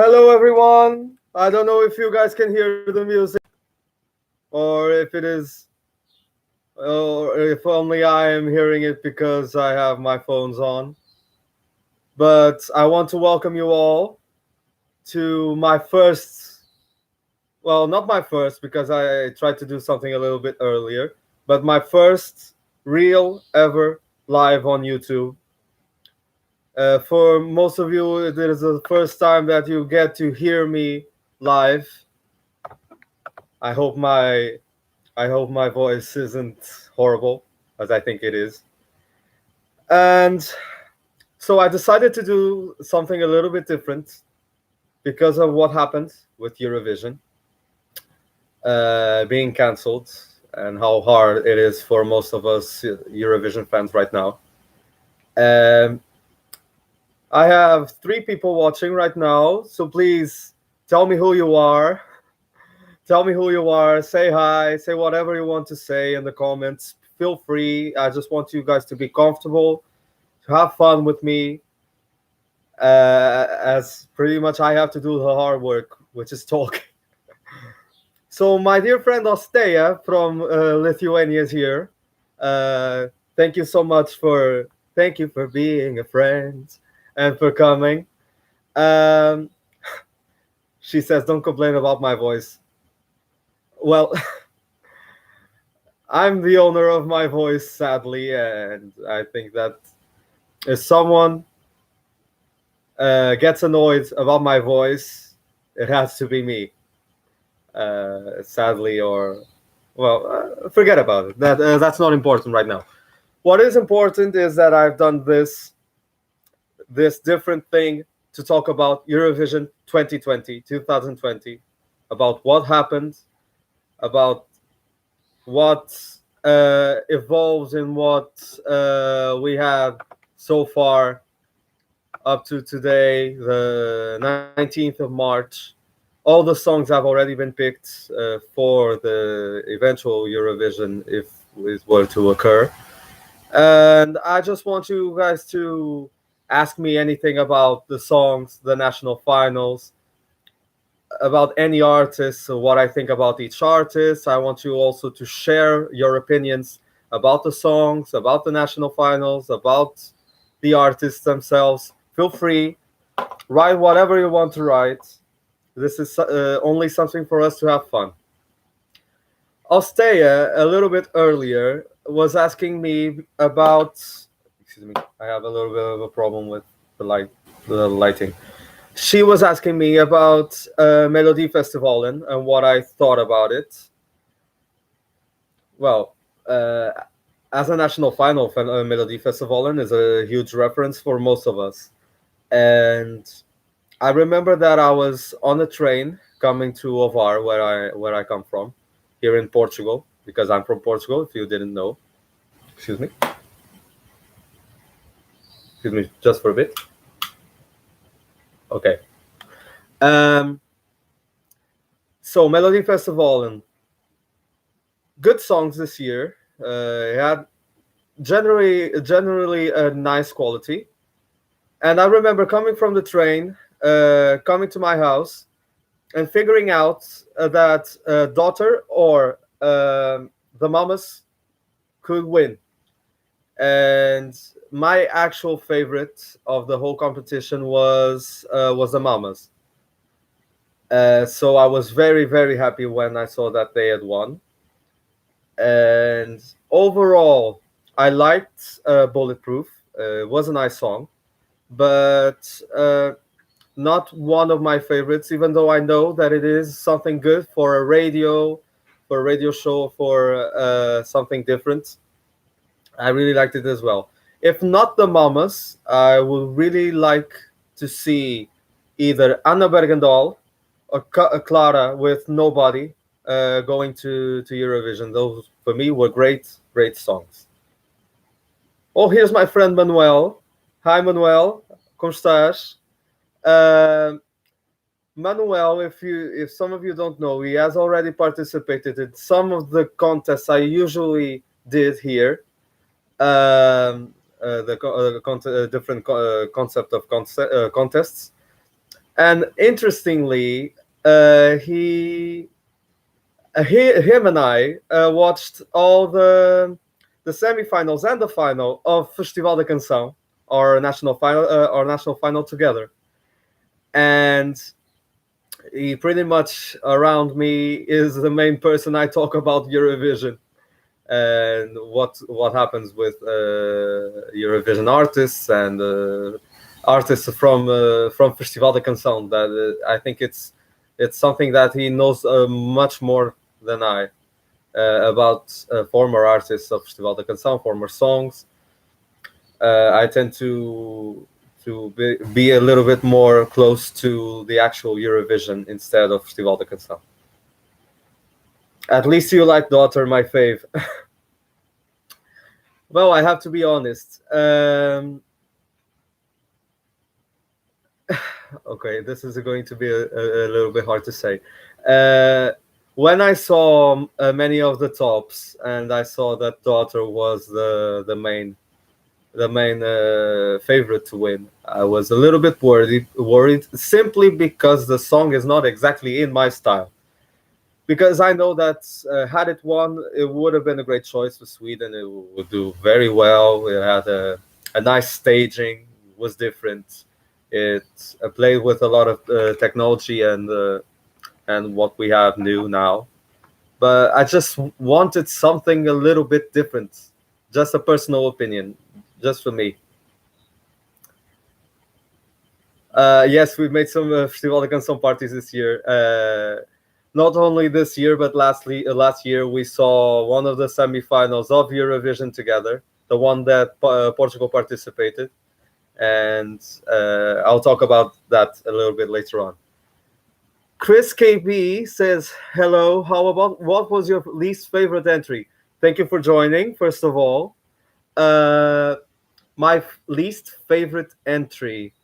Hello, everyone. I don't know if you guys can hear the music or if it is, or if only I am hearing it because I have my phones on. But I want to welcome you all to my first, well, not my first because I tried to do something a little bit earlier, but my first real ever live on YouTube. For most of you, it is the first time that you get to hear me live. I hope my I hope my voice isn't horrible, as I think it is. And so I decided to do something a little bit different because of what happened with Eurovision being cancelled and how hard it is for most of us Eurovision fans right now. Um, I have three people watching right now, so please tell me who you are. Tell me who you are. Say hi. Say whatever you want to say in the comments. Feel free. I just want you guys to be comfortable, to have fun with me, as pretty much I have to do the hard work, which is talk. So, my dear friend Osteya from Lithuania is here. Uh, thank you so much for thank you for being a friend and for coming. Um, she says, "Don't complain about my voice." Well, I'm the owner of my voice, sadly, and I think that if someone gets annoyed about my voice, it has to be me. Sadly, or well, forget about it. That's not important right now. What is important is that I've done this different thing to talk about Eurovision 2020, about what happened, about what evolves in what we have so far up to today, the 19th of March. All the songs have already been picked for the eventual Eurovision if it were to occur. And I just want you guys to ask me anything about the songs, the national finals, about any artist, so what I think about each artist. I want you also to share your opinions about the songs, about the national finals, about the artists themselves. Feel free, write whatever you want to write. This is only something for us to have fun. Alstea, a little bit earlier, was asking me about. Excuse me, I have a little bit of a problem with the lighting. She was asking me about Melody Festivalen and what I thought about it. Well, as a national final, Melody Festivalen is a huge reference for most of us. And I remember that I was on a train coming to Ovar, where I come from, here in Portugal, because I'm from Portugal. If you didn't know, excuse me, just for a bit. Okay. Um. So Melody Festival and good songs this year. It had generally a nice quality. And I remember coming from the train, coming to my house, and figuring out that daughter or the mamas could win. And my actual favorite of the whole competition was the mamas. So I was very happy when I saw that they had won. And overall, I liked Bulletproof. It was a nice song, but not one of my favorites. Even though I know that it is something good for a radio show, for something different. I really liked it as well. If not the Mamas, I would really like to see either Anna Bergendahl or Clara with Nobody going to Eurovision. Those for me were great songs. Oh, here's my friend Manuel. Hi, Manuel. Como estás? Um, Manuel, if some of you don't know, he has already participated in some of the contests I usually did here. The different concept of contests, And interestingly, him and I watched all the semifinals and the final of Festival da Canção, our national final together. And he pretty much around me is the main person I talk about Eurovision and what happens with Eurovision artists and artists from Festival da Canção. That I think it's something that he knows much more than I about former artists of Festival da Canção, former songs. I tend to be a little bit more close to the actual Eurovision instead of Festival da Canção. At least you like Daughter, my fave. Well, I have to be honest. Okay, this is going to be a little bit hard to say. When I saw many of the tops, and I saw that Daughter was the main favorite to win, I was a little bit worried simply because the song is not exactly in my style. Because I know that had it won, it would have been a great choice for Sweden. It would do very well. It had a nice staging, was different. It played with a lot of technology and what we have new now. But I just wanted something a little bit different. Just a personal opinion, just for me. Yes, we've made some Festival da Canção parties this year. Not only this year, but last year we saw one of the semifinals of Eurovision together, the one that Portugal participated, and I'll talk about that a little bit later on. Chris KB says, hello, how about what was your least favorite entry? Thank you for joining, first of all. My least favorite entry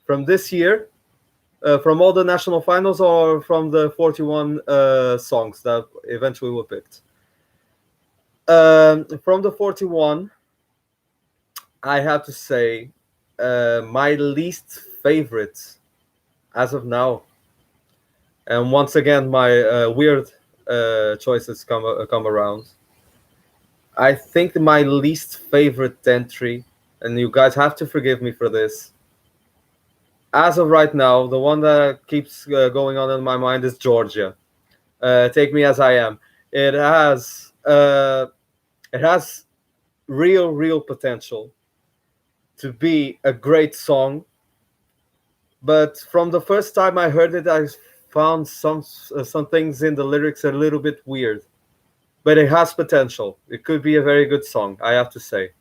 from this year, from all the national finals or from the 41 songs that eventually were picked? From the 41, I have to say my least favorite as of now. And once again, my weird choices come around. I think my least favorite entry, and you guys have to forgive me for this, as of right now, the one that keeps going on in my mind is Georgia. Take Me As I Am. It has real potential to be a great song, but from the first time I heard it, I found some things in the lyrics a little bit weird. But it has potential. It could be a very good song, I have to say.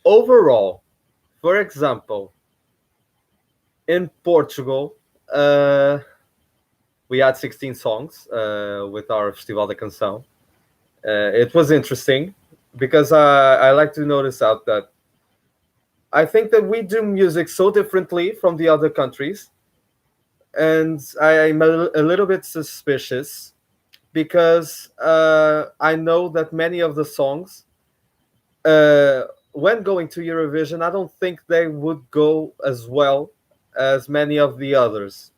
Overall, for example, in Portugal, we had 16 songs with our Festival da Canção. It was interesting because I like to notice out that I think that we do music so differently from the other countries, and I'm a little bit suspicious because I know that many of the songs, when going to Eurovision, I don't think they would go as well as many of the others.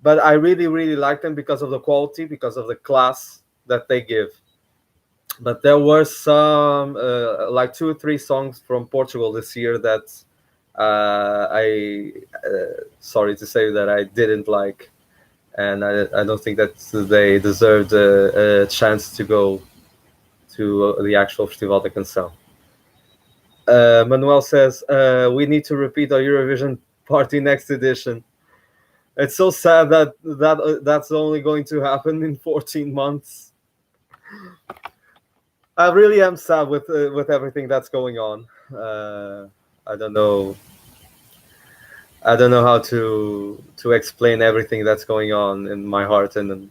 But I really like them because of the quality, because of the class that they give. But there were some, like 2 or 3 songs from Portugal this year that sorry to say that I didn't like. And I don't think that they deserved a chance to go to the actual Festival da Canção. Manuel says, we need to repeat our Eurovision party next edition. It's so sad that's only going to happen in 14 months. I really am sad with everything that's going on. I don't know how to explain everything that's going on in my heart and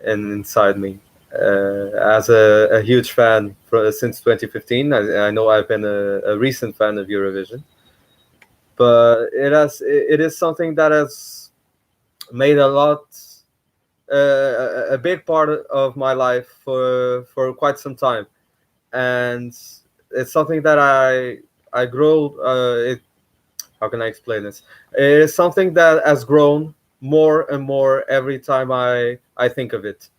inside me. As a huge fan since 2015, I know I've been a recent fan of Eurovision, but it is something that has made a big part of my life for quite some time, and it's something that I grow. how can I explain this? It is something that has grown more and more every time I think of it.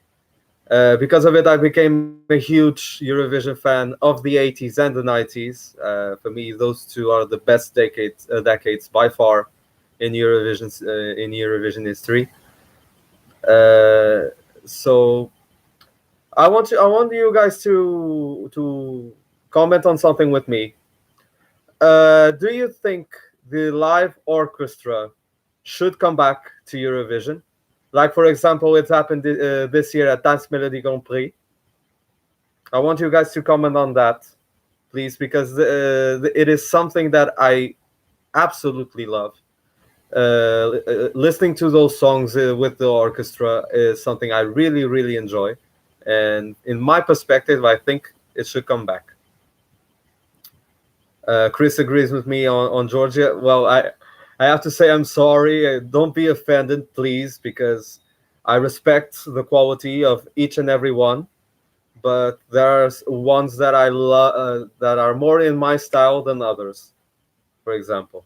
Because of it, I became a huge Eurovision fan of the 80s and the 90s. For me, those two are the best decades by far in Eurovision history. Uh, so I want you guys to comment on something with me. Do you think the live orchestra should come back to Eurovision? Like, for example, it happened this year at Dance Melody Grand Prix. I want you guys to comment on that, please, because it is something that I absolutely love. Listening to those songs with the orchestra is something I really, really enjoy. And in my perspective, I think it should come back. Chris agrees with me on Georgia. Well, I have to say I'm sorry. Don't be offended, please, because I respect the quality of each and every one. But there's ones that I love that are more in my style than others. For example,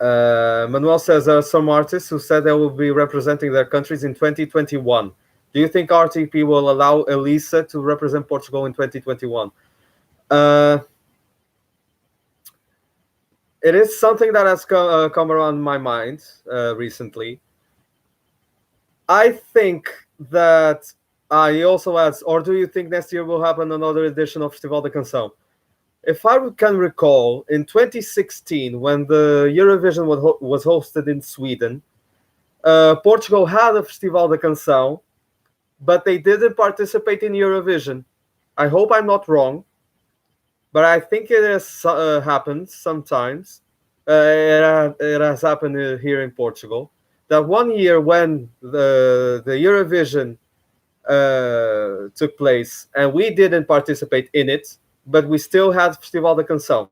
Manuel says there are some artists who said they will be representing their countries in 2021. Do you think RTP will allow Elisa to represent Portugal in 2021? Uh, it is something that has come around my mind recently. I think that he also adds, or do you think next year will happen another edition of Festival da Canção? If I can recall, in 2016, when the Eurovision was hosted in Sweden, Portugal had a Festival da Canção, but they didn't participate in Eurovision. I hope I'm not wrong, but I think it has happened sometimes. It has happened here in Portugal. That one year when the Eurovision took place and we didn't participate in it, but we still had Festival da Canção.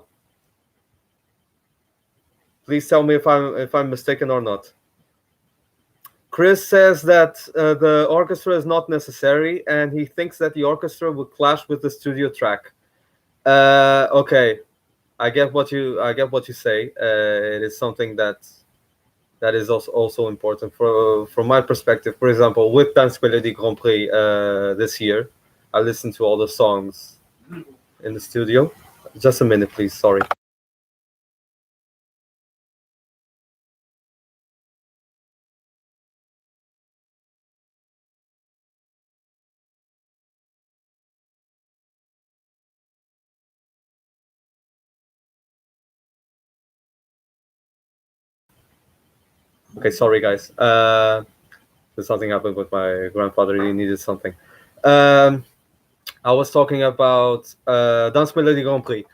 Please tell me if I'm mistaken or not. Chris says that the orchestra is not necessary, and he thinks that the orchestra would clash with the studio track. Okay, I get what you say. It is something that is also important from my perspective. For example, with Dance Melody Grand Prix this year, I listened to all the songs in the studio. Just a minute, please. Sorry. Okay, sorry guys. Something happened with my grandfather. He needed something. I was talking about Dance Melody Grand Prix.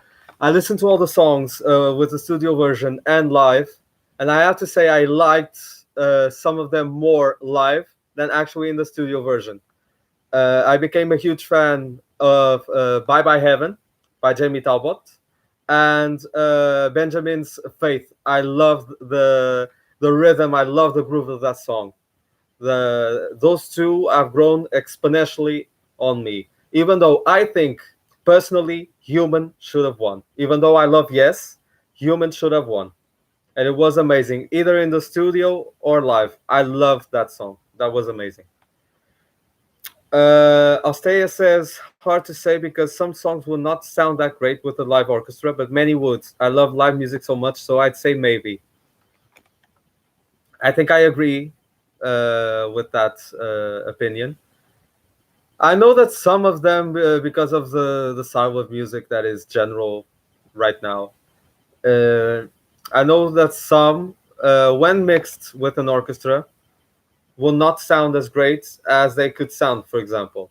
I listened to all the songs with the studio version and live, and I have to say I liked some of them more live than actually in the studio version. I became a huge fan of Bye Bye Heaven by Jamie Talbot and Benjamin's Faith. I loved the rhythm. I love the groove of that song. Those two have grown exponentially on me. Even though I think personally, Human should have won. Even though I love Yes, Human should have won, and it was amazing, either in the studio or live. I loved that song. That was amazing. Alstea says, hard to say because some songs will not sound that great with the live orchestra, but many would. I love live music so much, so I'd say maybe. I think I agree with that opinion. I know that some of them, because of the style of music that is general right now, I know that some, when mixed with an orchestra, will not sound as great as they could sound, for example.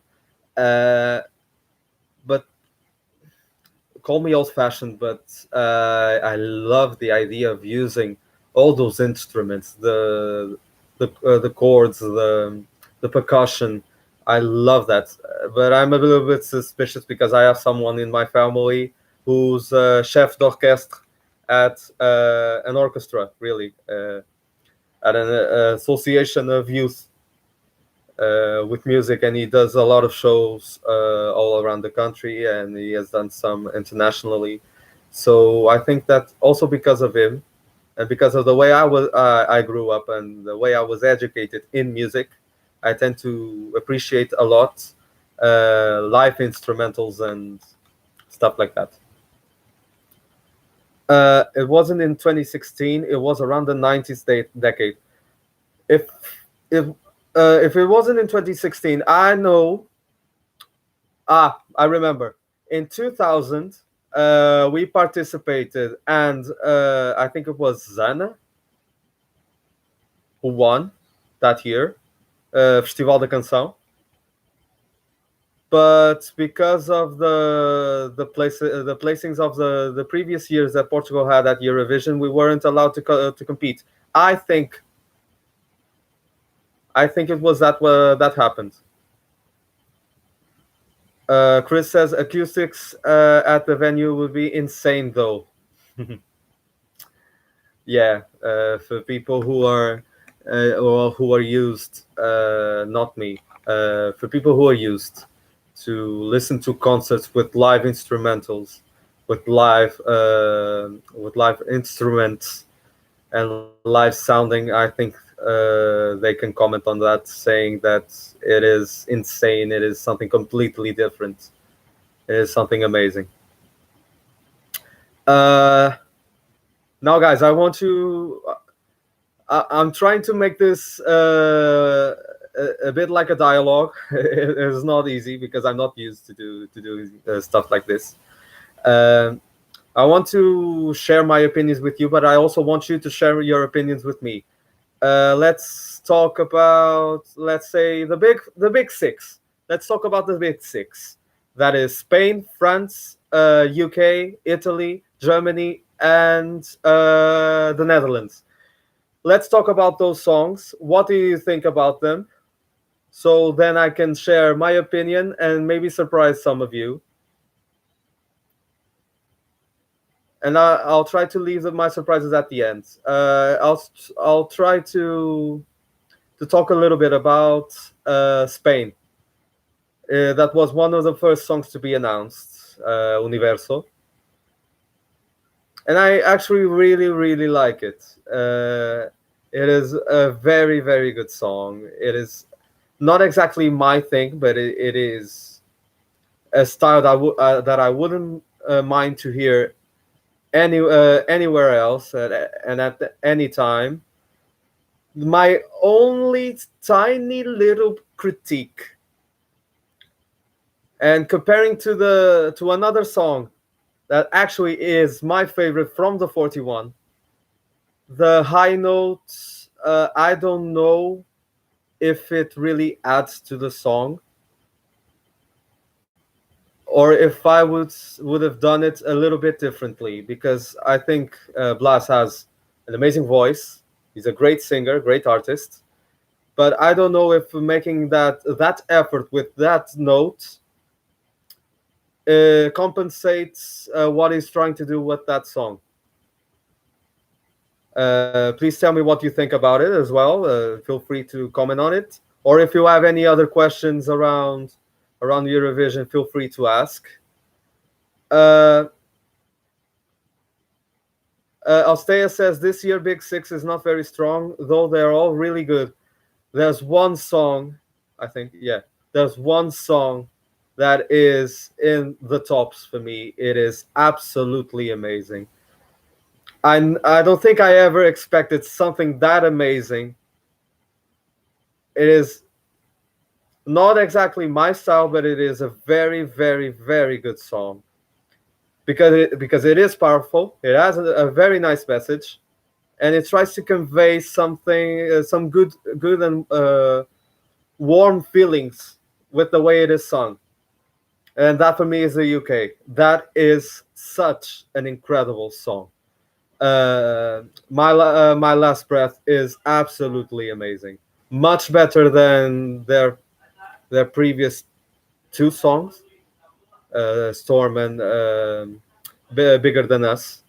But call me old-fashioned, but I love the idea of using all those instruments, the chords, the percussion. I love that, but I'm a little bit suspicious because I have someone in my family who's chef d'orchestre at an orchestra, really, at an association of youth with music, and he does a lot of shows all around the country, and he has done some internationally. So I think that also because of him and because of the way I grew up and the way I was educated in music, I tend to appreciate a lot live instrumentals and stuff like that. It wasn't in 2016. It was around the 90s decade. If if if it wasn't in 2016, I know. I remember in 2000 we participated, and I think it was Zana who won that year, Festival da Canção. But because of the placings of the previous years that Portugal had at Eurovision, we weren't allowed to compete. I think I think it was that happened. Chris says acoustics at the venue would be insane, though. Yeah, for people who are used, not me. For people who are used to listen to concerts with live instrumentals, with live instruments and live sounding, I think they can comment on that, saying that it is insane. It is something completely different. It is something amazing. Uh, Now, guys, I want to. I'm trying to make this a bit like a dialogue. It's not easy because I'm not used to do stuff like this. Um, I want to share my opinions with you, but I also want you to share your opinions with me. Let's talk about, let's say, the big six. Let's talk about the big six. That is Spain, France, UK, Italy, Germany, and the Netherlands. Let's talk about those songs. What do you think about them? So then I can share my opinion and maybe surprise some of you. And I'll try to leave my surprises at the end. I'll try to talk a little bit about Spain. That was one of the first songs to be announced, Universo, and I actually really like it. It is a very good song. It is not exactly my thing, but it is a style that I wouldn't mind to hear anywhere else and at any time. My only tiny little critique, and comparing to another song that actually is my favorite from the 41, the high notes. I don't know if it really adds to the song, or if I would have done it a little bit differently, because I think Blas has an amazing voice. He's a great singer, great artist, but I don't know if making that effort with that note compensates what he's trying to do with that song. Please tell me what you think about it as well. Feel free to comment on it, or if you have any other questions around Eurovision, feel free to ask. Uh, Alstea says this year Big Six is not very strong, though they're all really good. There's one song, I think, yeah, there's one song that is in the tops for me. It is absolutely amazing. I don't think I ever expected something that amazing. It is not exactly my style, but it is a very good song, because it is powerful. It has a very nice message, and it tries to convey something, some good and warm feelings with the way it is sung. And that for me is the UK. That is such an incredible song. My last breath is absolutely amazing. Much better than their previous two songs, Storm and Bigger Than Us.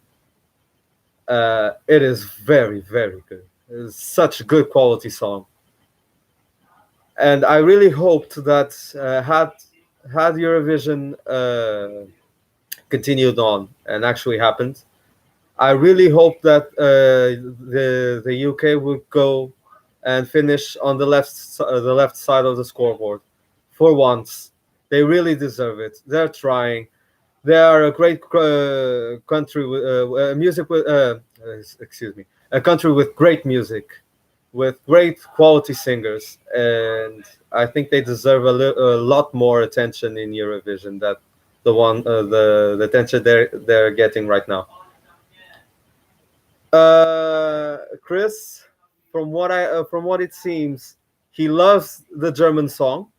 It is very good. It's such a good quality song, and I really hoped that had Eurovision continued on and actually happened. I really hope that the UK would go and finish on the left side of the scoreboard for once. They really deserve it. They're trying. They are a great country with music with excuse me, a country with great music, with great quality singers, and I think they deserve a lot more attention in Eurovision that the attention they're getting right now. Chris, from what it seems, he loves the German song.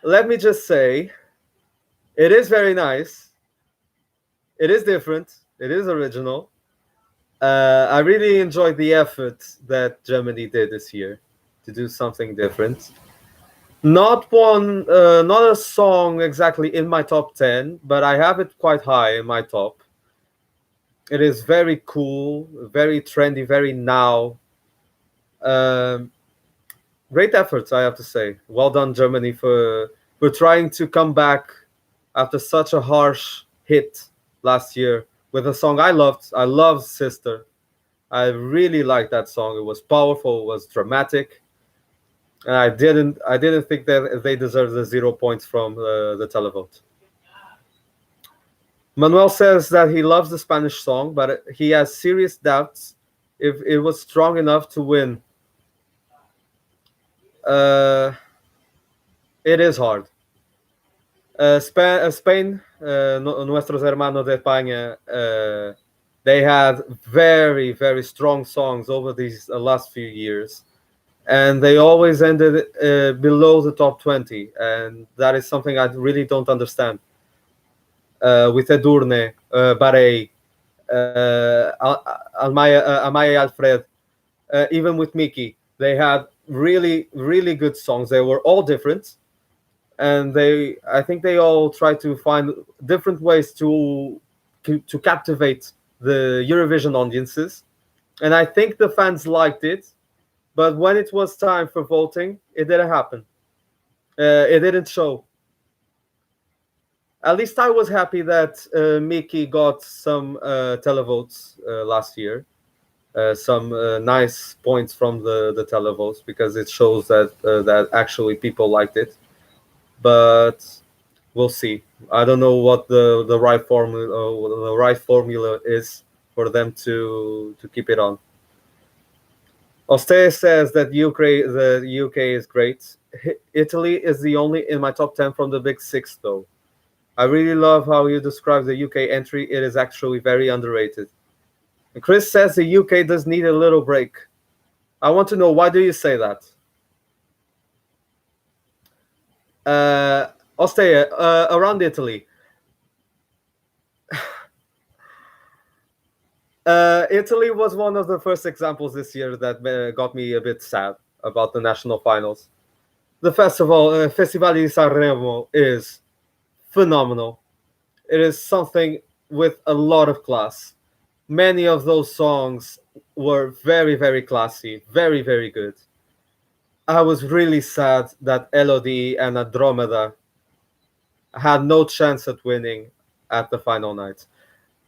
Let me just say, it is very nice. It is different. It is original. I really enjoyed the effort that Germany did this year to do something different. Not a song exactly in my top 10, but I have it quite high in my top. It is very cool, very trendy, very now. Um, Great efforts, I have to say. Well done, Germany, for trying to come back after such a harsh hit last year with a song I loved. I loved Sister. I really liked that song. It was powerful. It was dramatic. And I didn't think that they deserved the 0 points from the televote. Manuel says that he loves the Spanish song, but he has serious doubts if it was strong enough to win. Uh, it is hard. Spain, nuestros hermanos de España, they had very, very strong songs over these last few years, and they always ended below the top 20, and that is something I really don't understand. With Edurne, Barei, Amaya Alfred, even with Miki, they had really, really good songs. They were all different, and I think they all try to find different ways to captivate the Eurovision audiences, and I think the fans liked it. But when it was time for voting, it didn't happen. It didn't show. At least I was happy that Mickey got some televotes last year, some nice points from the televotes, because it shows that actually people liked it. But we'll see. I don't know what the right formula is for them to keep it on. Oste says that the UK is great. Italy is the only in my top 10 from the big six, though. I really love how you describe the UK entry. It is actually very underrated. And Chris says the UK does need a little break. I want to know, why do you say that? Ostea, around Italy. Italy was one of the first examples this year that got me a bit sad about the national finals. The Festival di Sanremo, is phenomenal. It is something with a lot of class. Many of those songs were very, very classy, very, very good. I was really sad that Elodie and Andromeda had no chance at winning at the final night.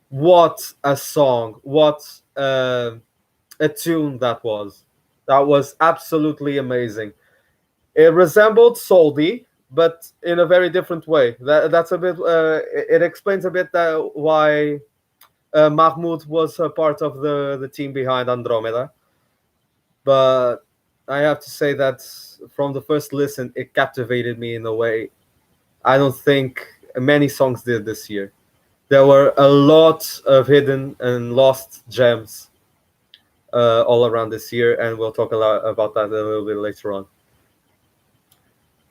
What a song! What a tune that was! That was absolutely amazing. It resembled Soldi, but in a very different way. That's a bit. It explains a bit why Mahmoud was a part of the team behind Andromeda. But I have to say that from the first listen, it captivated me in a way I don't think many songs did this year. There were a lot of hidden and lost gems all around this year, and we'll talk a lot about that a little bit later on.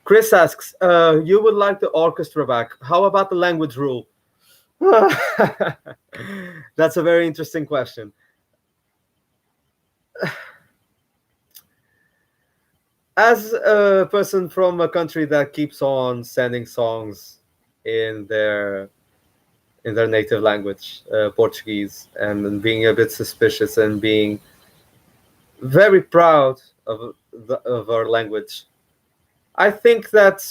Chris asks, you would like the orchestra back. How about the language rule? That's a very interesting question. As a person from a country that keeps on sending songs in their native language, Portuguese, and being a bit suspicious and being very proud of our language, I think that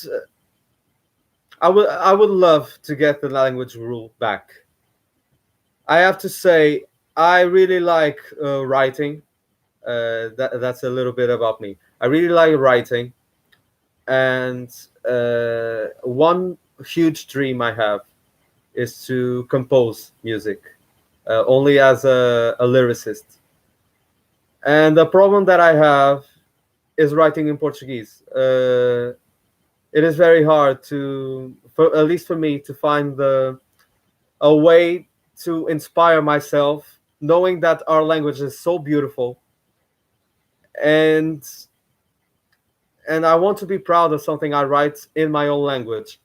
I would love to get the language rule back. I have to say, I really like writing. That's a little bit about me. I really like writing, and one huge dream I have is to compose music, only as a lyricist. And the problem that I have is writing in Portuguese. It is very hard to, for at least for me, to find a way to inspire myself, knowing that our language is so beautiful, and I want to be proud of something I write in my own language.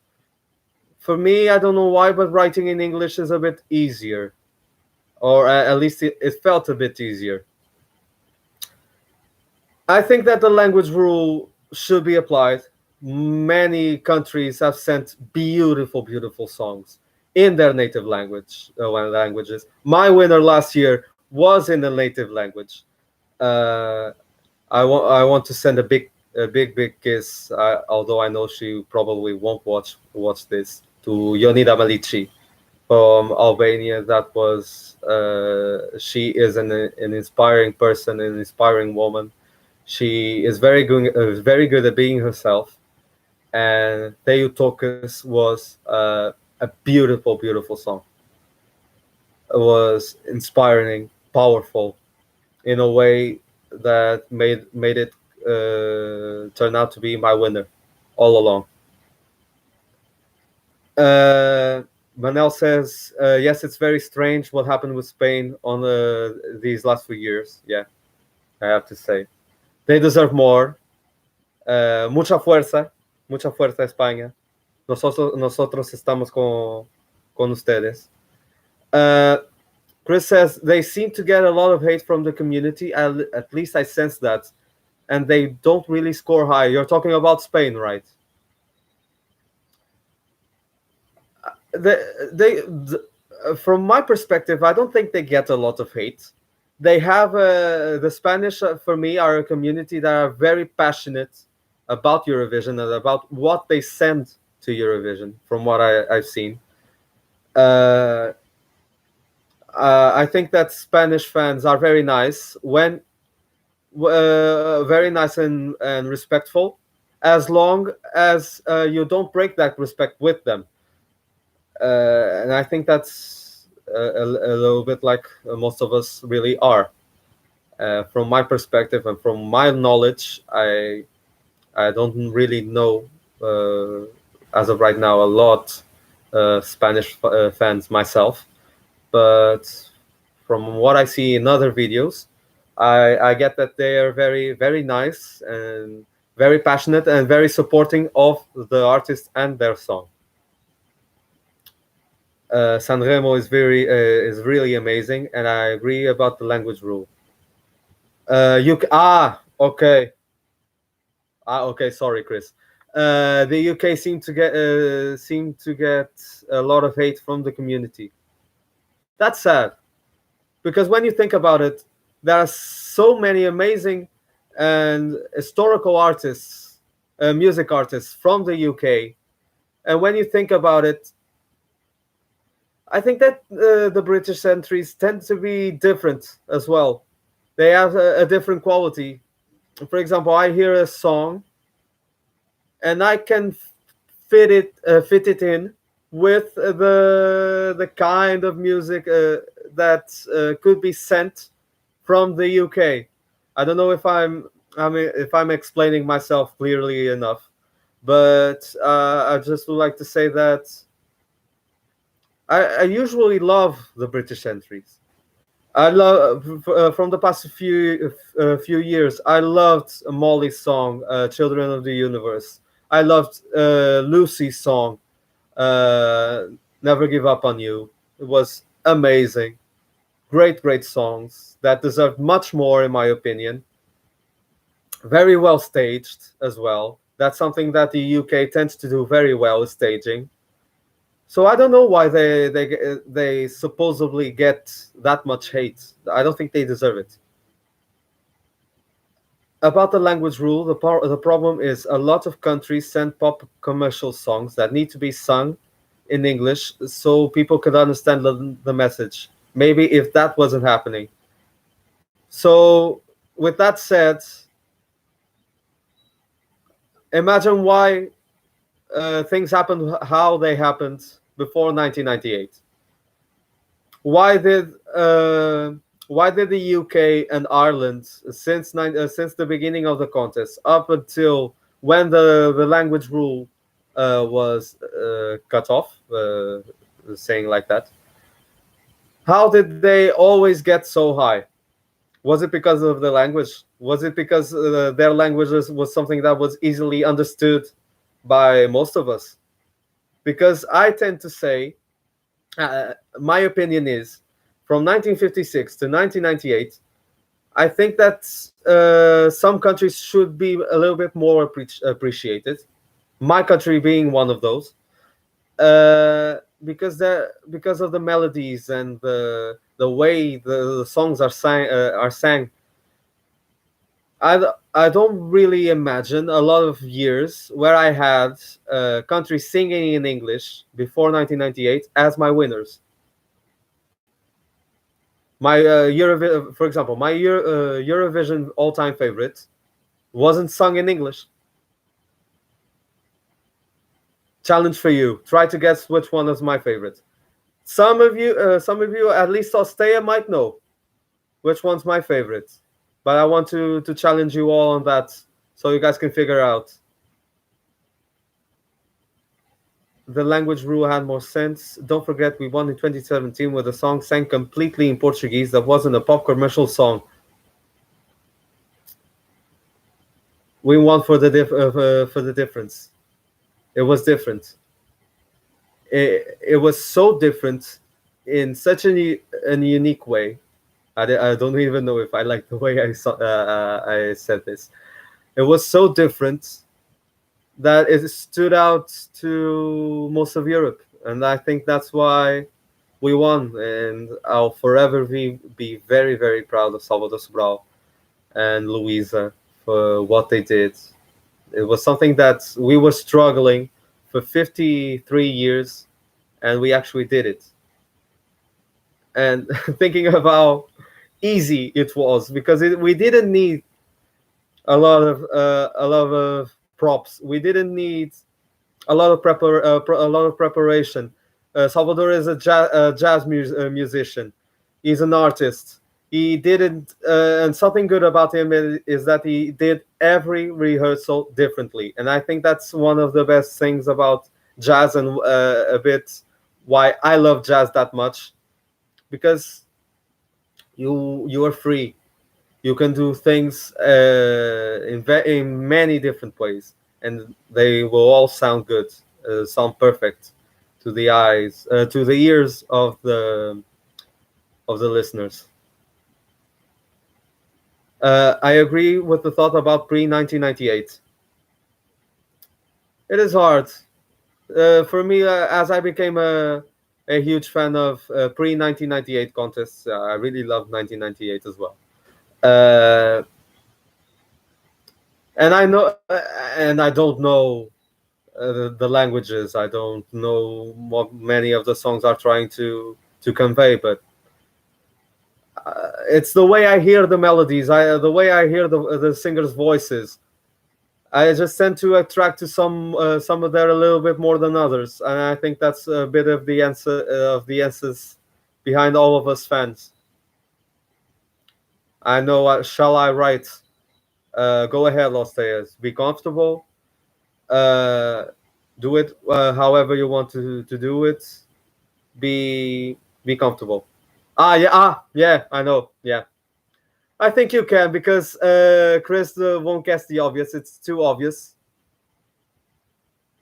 For me, I don't know why, but writing in English is a bit easier, or at least it felt a bit easier. I think that the language rule should be applied. Many countries have sent beautiful, beautiful songs in their native languages. My winner last year was in the native language. Uh, I want to send a big kiss. Although I know she probably won't watch this, to Yonida Malici from Albania. That was she is an inspiring person, an inspiring woman. She is very good at being herself, and Theotokos was a beautiful, beautiful song. It was inspiring, powerful, in a way that made it turn out to be my winner all along. Uh, Manel says, yes, it's very strange what happened with Spain on these last few years. Yeah, I have to say. They deserve more. Mucha fuerza España. Nosotros estamos con ustedes. Uh, Chris says they seem to get a lot of hate from the community. At least I sense that, and they don't really score high. You're talking about Spain, right? From my perspective, I don't think they get a lot of hate. They have the Spanish, for me, are a community that are very passionate about Eurovision and about what they send to Eurovision. From what I've seen, uh, I think that Spanish fans are very nice very nice and respectful, as long as you don't break that respect with them. And I think that's a little bit like most of us really are. From my perspective and from my knowledge, I don't really know as of right now a lot Spanish fans myself, but from what I see in other videos, I get that they are very, very nice and very passionate and very supporting of the artist and their song. Sanremo is really amazing, and I agree about the language rule. Okay. Okay. Sorry, Chris. The UK seem to get a lot of hate from the community. That's sad, because when you think about it, there are so many amazing and historical artists, music artists from the UK, and when you think about it, I think that the British entries tend to be different as well. They have a different quality. For example, I hear a song and I can fit it in with the kind of music that could be sent from the UK. I don't know if I'm explaining myself clearly enough, but I just would like to say that I usually love the British entries. I love from the past few years. I loved Molly's song, "Children of the Universe." I loved Lucy's song, "Never Give Up on You." It was amazing. Great, great songs that deserve much more, in my opinion. Very well staged as well. That's something that the UK tends to do very well, is staging. So I don't know why they supposedly get that much hate. I don't think they deserve it. About the language rule, the problem is a lot of countries send pop commercial songs that need to be sung in English so people could understand the message. Maybe if that wasn't happening. So, with that said, imagine why things happened how they happened before 1998. Why did uh, why did the UK and Ireland since the beginning of the contest up until when the language rule was cut off, saying like that? How did they always get so high? Was it because of the language? Was it because their languages was something that was easily understood by most of us? Because I tend to say, my opinion is, from 1956 to 1998, I think that some countries should be a little bit more appreciated. My country being one of those, because of the melodies and the way the songs are sang. I don't really imagine a lot of years where I had countries singing in English before 1998 as my winners. My for example, my Eurovision all-time favorite wasn't sung in English. Challenge for you: try to guess which one is my favorite. Some of you, at least Ostea, might know which one's my favorite. But I want to challenge you all on that, so you guys can figure out. The language rule had more sense. Don't forget, we won in 2017 with a song sang completely in Portuguese that wasn't a pop commercial song. We won for the difference. It was different. It was so different in such a unique way. I don't even know if I like the way I said this. It was so different that it stood out to most of Europe, and I think that's why we won. And I'll forever be very, very proud of Salvador Sobral and Luisa for what they did. It was something that we were struggling for 53 years, and we actually did it. And thinking of how easy it was, because we didn't need a lot of props. We didn't need a lot of preparation. Salvador is a jazz musician. He's an artist. He didn't, and something good about him is that he did every rehearsal differently, and I think that's one of the best things about jazz, and a bit why I love jazz that much, because you are free. You can do things in many different ways, and they will all sound good, sound perfect to the eyes, to the ears of the listeners. I agree with the thought about pre 1998. It is hard for me, as I became a huge fan of pre 1998 contests. I really love 1998 as well. Uh, and I know, and I don't know the languages. I don't know what many of the songs are trying to convey, but it's the way I hear the melodies. The way I hear the singers' voices. I just tend to attract to some of them a little bit more than others, and I think that's a bit of the answers behind all of us fans. I know. Shall I write? Go ahead, Los Tejas. Be comfortable. Uh, do it however you want to do it. Be comfortable. Yeah. I know. Yeah, I think you can, because Chris won't guess the obvious. It's too obvious.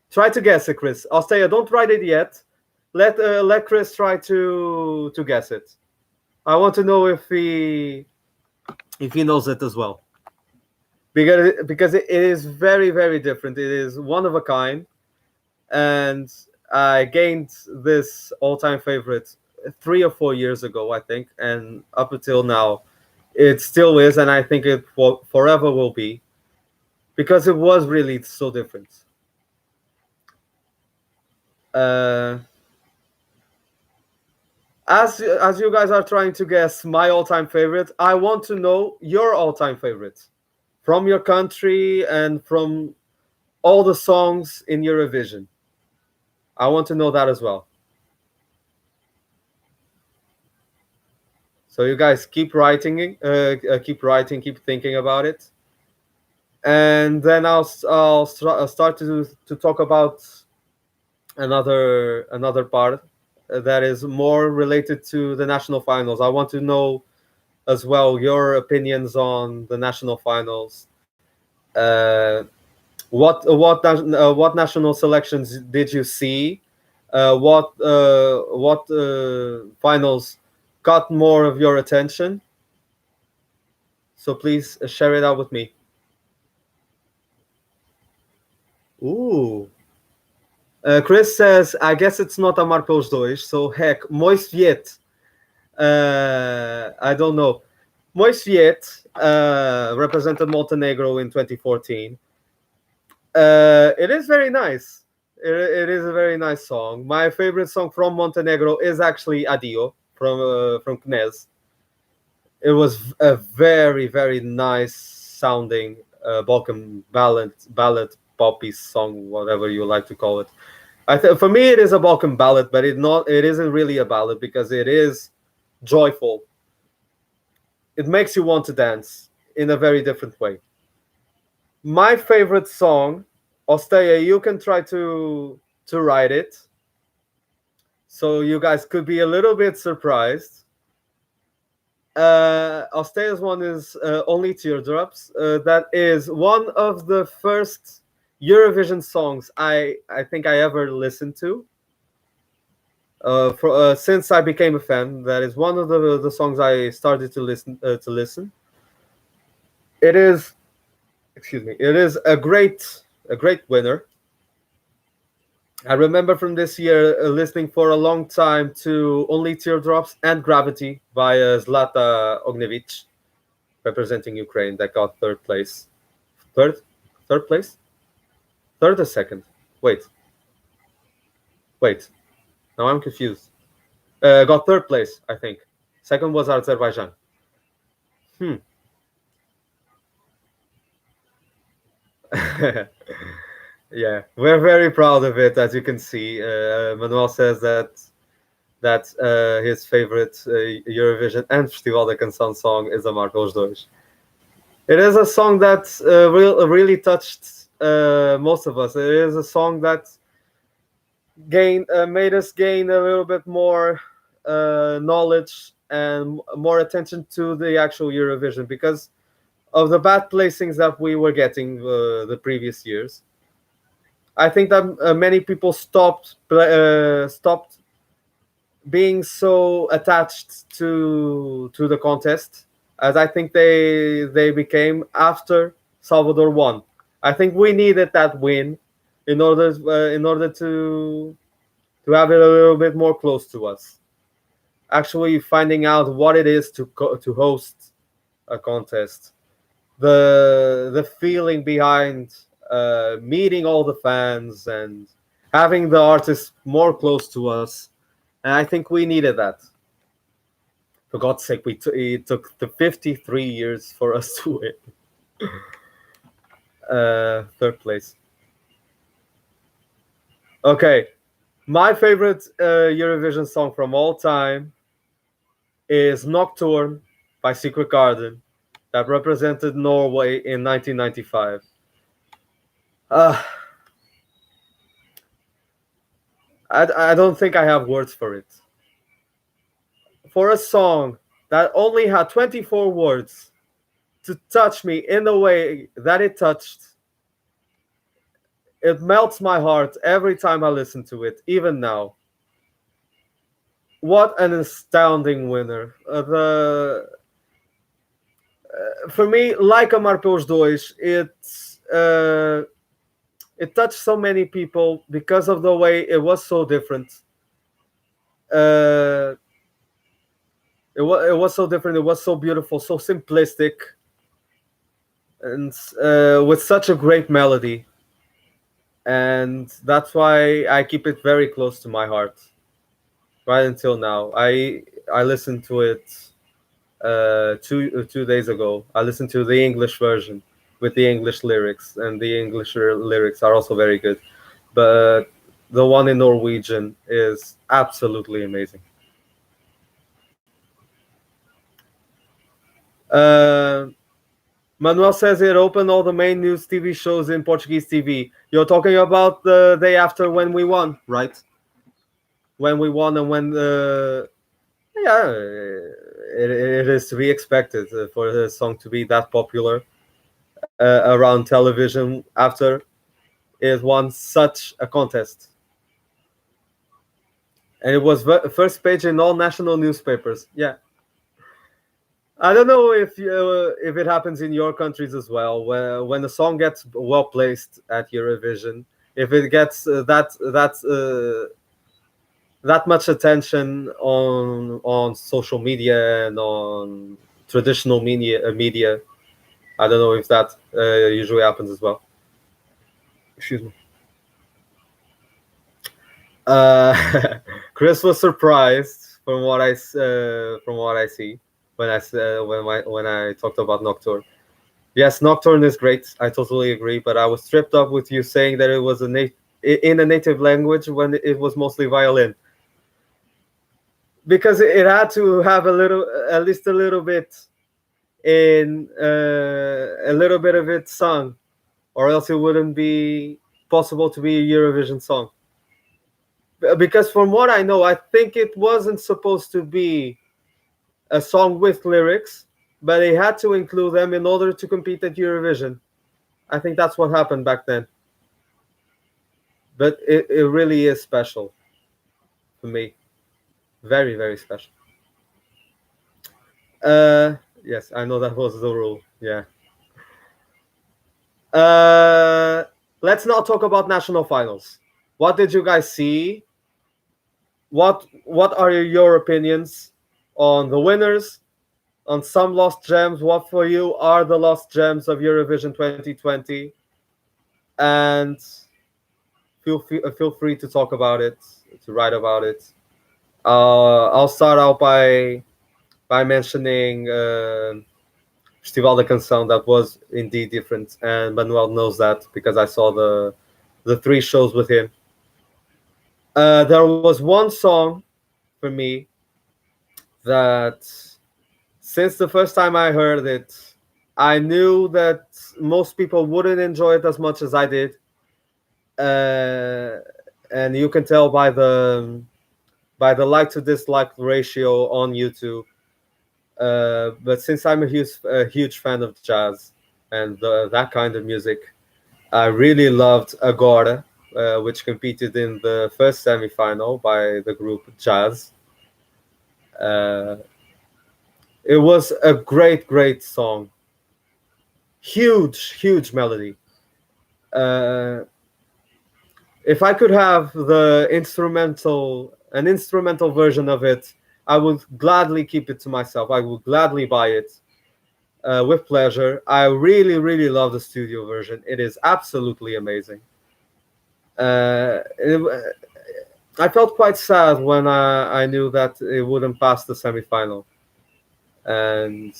Try to guess it, Chris. Ostea, don't write it yet. Let Chris try to guess it. I want to know if he knows it as well, because it is very, very different. It is one of a kind, and I gained this all-time favorite 3 or 4 years ago, I think, and up until now, It still is, and I think it forever will be, because it was really so different. Uh, as you guys are trying to guess my all-time favorite, I want to know your all-time favorite from your country and from all the songs in Eurovision. I want to know that as well. So you guys keep writing, keep thinking about it, and then I'll start to talk about another part that is more related to the national finals. I want to know as well your opinions on the national finals. Uh, what national selections did you see? What finals got more of your attention? So please share it out with me. Ooh. Chris says, I guess it's not Amar pelos dois, so heck, Moist Viet. I don't know. Moist Viet represented Montenegro in 2014. It is very nice. It is a very nice song. My favorite song from Montenegro is actually Adio from Knez. It was a very very nice sounding Balkan ballad poppy song, whatever you like to call it. For me it is a Balkan ballad, but it isn't really a ballad because it is joyful. It makes you want to dance in a very different way. My favorite song, Osteya, you can try to write it, so you guys could be a little bit surprised. Osteya's one is Only Teardrops. That is one of the first Eurovision songs I think I ever listened to. Since I became a fan, that is one of the songs I started to listen. It is, excuse me, it is a great winner. I remember from this year listening for a long time to Only Teardrops and Gravity by Zlata Ognevich, representing Ukraine, that got third place. Third? Third place? Third or second? Wait. Wait. Now I'm confused. Got third place, I think. Second was Azerbaijan. Hmm. Yeah, we're very proud of it, as you can see. Manuel says that his favorite Eurovision and Festival da Canção song is a Marcos Dois. It is a song that really touched most of us. It is a song that made us gain a little bit more knowledge and more attention to the actual Eurovision because of the bad placings that we were getting the previous years. I think that many people stopped being so attached to the contest as I think they became after Salvador won. I think we needed that win in order to have it a little bit more close to us. Actually, finding out what it is to host a contest, the feeling behind meeting all the fans and having the artists more close to us, and I think we needed that. For God's sake, it took the 53 years for us to win. Third place. Okay, my favorite Eurovision song from all time is Nocturne by Secret Garden, that represented Norway in 1995. Uh, I don't think I have words for it. For a song that only had 24 words to touch me in the way that it touched, it melts my heart every time I listen to it, even now. What an astounding winner. For me, like Amar pelos dois, it touched so many people because of the way it was so different. Uh, It was so different. It was so beautiful, so simplistic, and with such a great melody. And that's why I keep it very close to my heart right until now. I listened to it 2 days ago. I listened to the English version with the English lyrics, and the English lyrics are also very good. But the one in Norwegian is absolutely amazing. Uh, Manuel says it opened all the main news TV shows in Portuguese TV. You're talking about the day after when we won, right? When we won and when the yeah, it is to be expected for the song to be that popular around television after it won such a contest, and it was first page in all national newspapers. Yeah, I don't know if it happens in your countries as well. When a song gets well placed at Eurovision, if it gets that much attention on social media and on traditional media. I don't know if that usually happens as well. Excuse me. Chris was surprised from what I see when I talked about Nocturne. Yes, Nocturne is great. I totally agree. But I was tripped up with you saying that it was in a native language when it was mostly violin, because it had to have at least a little bit in a little bit of it sung, or else it wouldn't be possible to be a Eurovision song. Because from what I know, I think it wasn't supposed to be a song with lyrics, but they had to include them in order to compete at Eurovision. I think that's what happened back then. But it really is special for me. Very, very special. Yes, I know that was the rule. Yeah. Let's not talk about national finals. What did you guys see? What are your opinions on the winners, on some lost gems? What for you are the lost gems of Eurovision 2020? And feel free to talk about it, to write about it. I'll start out by mentioning Festival da Canção, that was indeed different, and Manuel knows that because I saw the three shows with him. There was one song for me that, since the first time I heard it, I knew that most people wouldn't enjoy it as much as I did, uh, and you can tell by the like to dislike ratio on YouTube. But since I'm a huge fan of jazz and that kind of music, I really loved Agora, which competed in the first semifinal by the group Jazz. Uh, it was a great, great song. Huge, huge melody. Uh, if I could have an instrumental version of it, I would gladly keep it to myself. I would gladly buy it with pleasure. I really, really love the studio version. It is absolutely amazing. I felt quite sad when I knew that it wouldn't pass the semifinal, and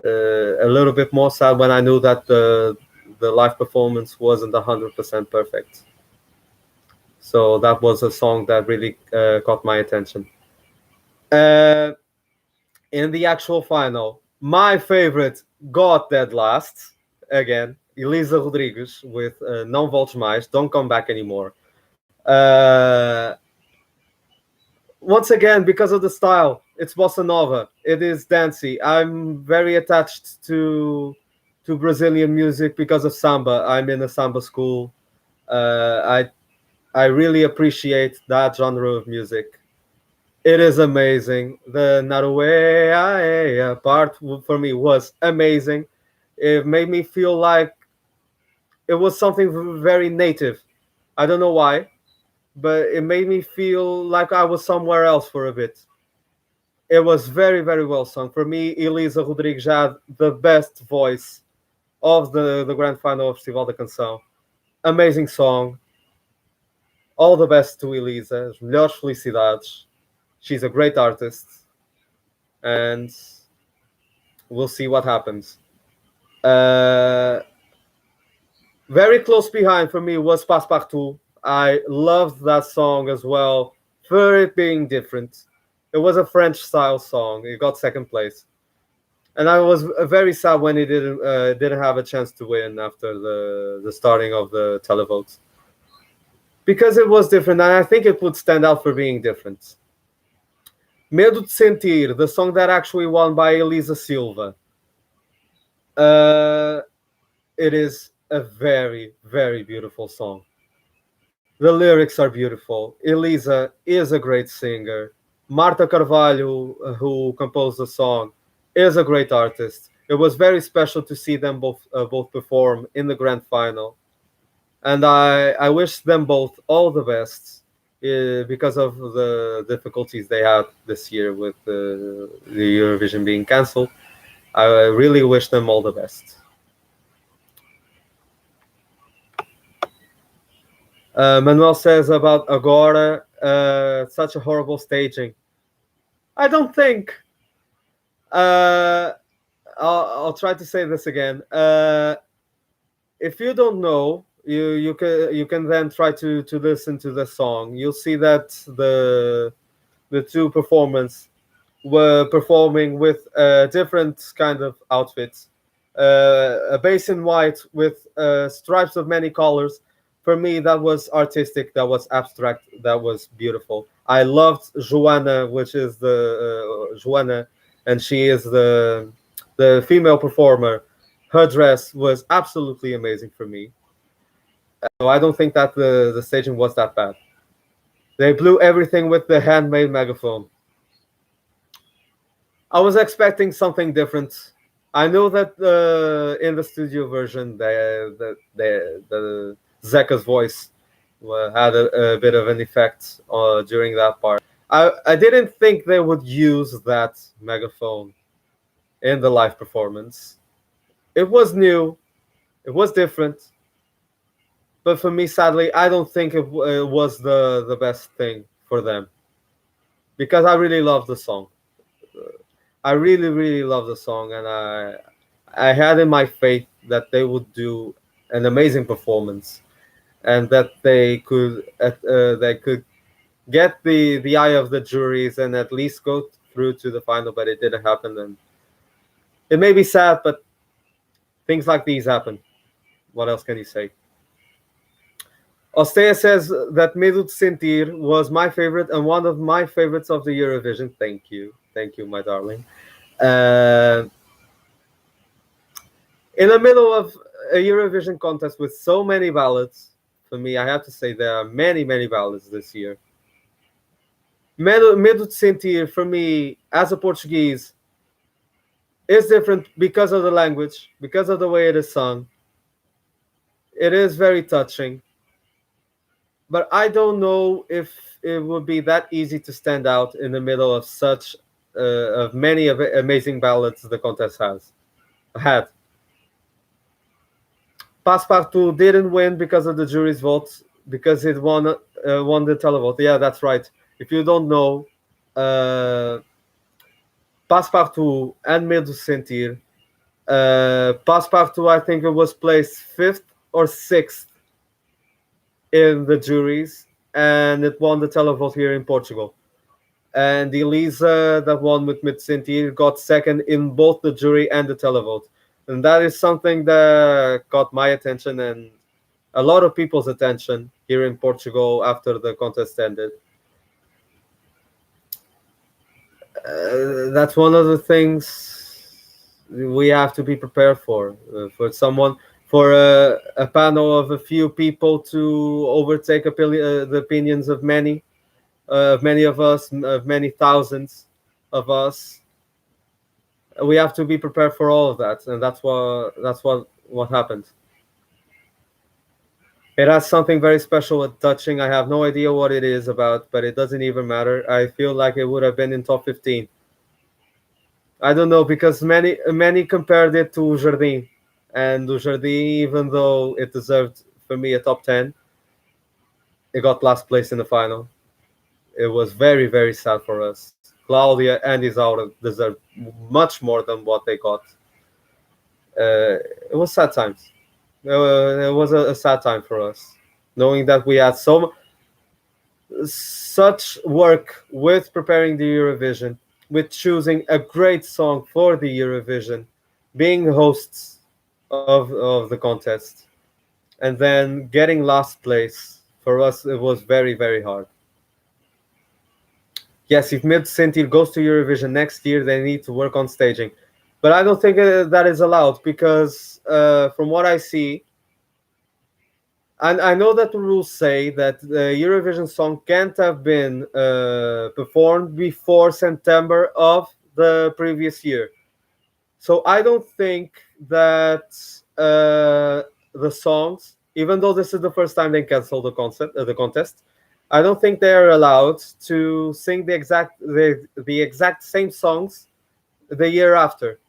a little bit more sad when I knew that the live performance wasn't 100% perfect. So that was a song that really caught my attention. Uh, in the actual final, my favorite got dead last again. Elisa Rodrigues with Não Voltes Mais, Don't Come Back Anymore. Once again, because of the style, it's bossa nova. It is dancey. I'm very attached to Brazilian music because of samba. I'm in a samba school. I really appreciate that genre of music. It is amazing. The Naruea part for me was amazing. It made me feel like it was something very native. I don't know why, but it made me feel like I was somewhere else for a bit. It was very, very well sung. For me, Elisa Rodrigues had the best voice of the grand final of Festival da Canção. Amazing song. All the best to Elisa. As melhores felicidades. She's a great artist. And we'll see what happens. Uh, Very close behind for me was Passepartout. I loved that song as well for it being different. It was a French style song. It got second place, and I was very sad when he didn't have a chance to win after the starting of the televotes because it was different, and I think it would stand out for being different. Medo de Sentir, the song that actually won by Elisa Silva. Uh, it is a very, very beautiful song. The lyrics are beautiful. Elisa is a great singer. Marta Carvalho, who composed the song, is a great artist. It was very special to see them both perform in the grand final, and I wish them both all the best because of the difficulties they had this year with the Eurovision being cancelled. I really wish them all the best. Manuel says about Agora, such a horrible staging. I don't think. Uh, I'll try to say this again. If you don't know, you can then try to listen to the song. You'll see that the two performers were performing with different kind of outfits. A base in white with stripes of many colors. For me, that was artistic, that was abstract, that was beautiful. I loved Joanna, which is the Joanna, and she is the female performer. Her dress was absolutely amazing for me. So I don't think that the staging was that bad. They blew everything with the handmade megaphone. I was expecting something different. I know that in the studio version, the Zeka's voice had a bit of an effect during that part. I didn't think they would use that megaphone in the live performance. It was new, it was different, but for me, sadly, I don't think it was the best thing for them because I really love the song. I really, really love the song, and I had in my faith that they would do an amazing performance, and that they could get the eye of the juries and at least go through to the final. But it didn't happen, and it may be sad, but things like these happen. What else can you say? Ostea says that Medo de Sentir was my favorite and one of my favorites of the Eurovision. Thank you, my darling. Uh, in the middle of a Eurovision contest with so many ballads, for me, I have to say there are many, many ballads this year. Medo de Sentir, for me, as a Portuguese, is different because of the language, because of the way it is sung. It is very touching, but I don't know if it would be that easy to stand out in the middle of such of many amazing ballads the contest has had. Passepartout didn't win because of the jury's vote, because it won the televote. Yeah, that's right. If you don't know, uh, Passepartout and Medo de Sentir. Passepartout, I think it was placed fifth or sixth in the juries, and it won the televote here in Portugal. And Elisa, that won with Medo de Sentir, got second in both the jury and the televote. And that is something that caught my attention and a lot of people's attention here in Portugal after the contest ended. That's one of the things we have to be prepared for someone, for a panel of a few people to overtake the opinions of many of us, of many thousands of us. We have to be prepared for all of that, and that's what happened. It has something very special and touching. I have no idea what it is about, but it doesn't even matter. I feel like it would have been in top 15. I don't know because many compared it to Jardim, and Jardim, even though it deserved for me a top 10, it got last place in the final. It was very very sad for us. Claudia and Isaura deserved much more than what they got. It was sad times. It was a sad time for us, knowing that we had such work with preparing the Eurovision, with choosing a great song for the Eurovision, being hosts of the contest, and then getting last place. For us, it was very, very hard. Yes, if Mid Sentir goes to Eurovision next year, they need to work on staging. But I don't think that is allowed because, from what I see, and I know that the rules say that the Eurovision song can't have been performed before September of the previous year. So I don't think that the songs, even though this is the first time they canceled the contest, I don't think they are allowed to sing the exact same songs the year after.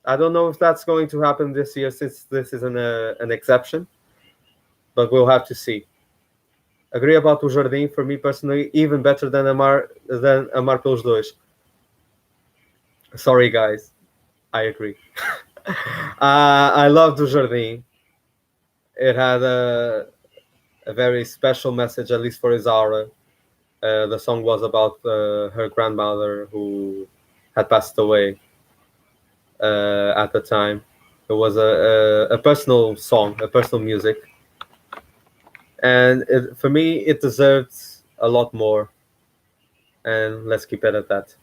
I don't know if that's going to happen this year since this is an exception, but we'll have to see. Agree about o Jardim, for me personally, even better than Amar pelos dois. Sorry, guys. I agree. I love o Jardim. It had a very special message, at least for Isaura. The song was about her grandmother who had passed away at the time. It was a personal song, a personal music. And for me, it deserved a lot more. And let's keep it at that.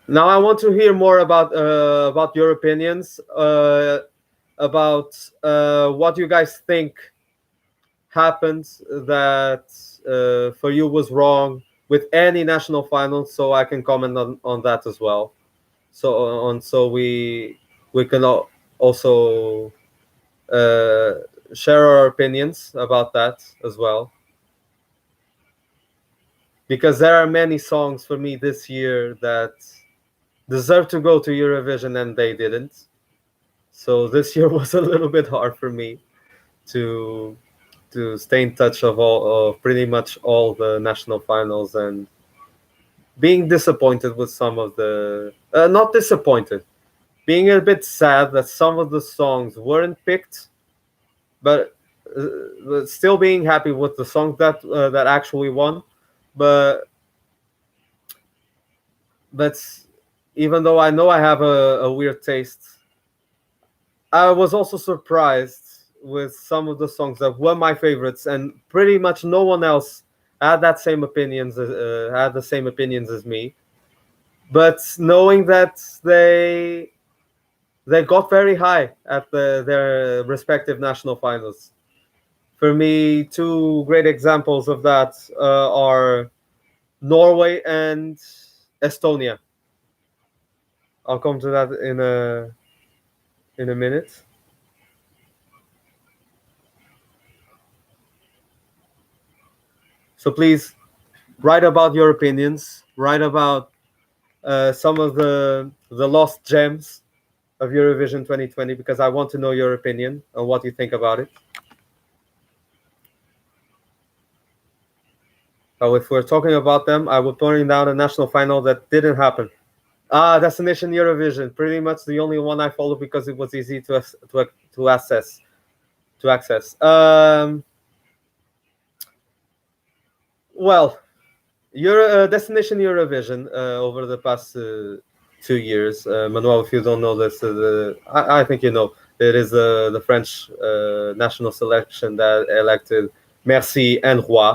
Now I want to hear more about your opinions, about what you guys think happened that for you was wrong with any national final, so I can comment on that as well. So we can also uh, share our opinions about that as well, because there are many songs for me this year that deserve to go to Eurovision and they didn't. So this year was a little bit hard for me to stay in touch of pretty much all the national finals, and being disappointed with some of the not disappointed, being a bit sad that some of the songs weren't picked, but still being happy with the songs that actually won. But but even though I know I have a weird taste, I was also surprised with some of the songs that were my favorites, and pretty much no one else had the same opinions as me. But knowing that they got very high at their respective national finals. For me, two great examples of that are Norway and Estonia. I'll come to that in a minute. So please write about your opinions. Write about some of the lost gems of Eurovision 2020, because I want to know your opinion on what you think about it. So if we're talking about them, I will point out a national final that didn't happen. Destination Eurovision, pretty much the only one I follow because it was easy to access. Well, Destination Eurovision over the past 2 years. Manuel, if you don't know this, I think you know. It is the French national selection that elected Merci and Roy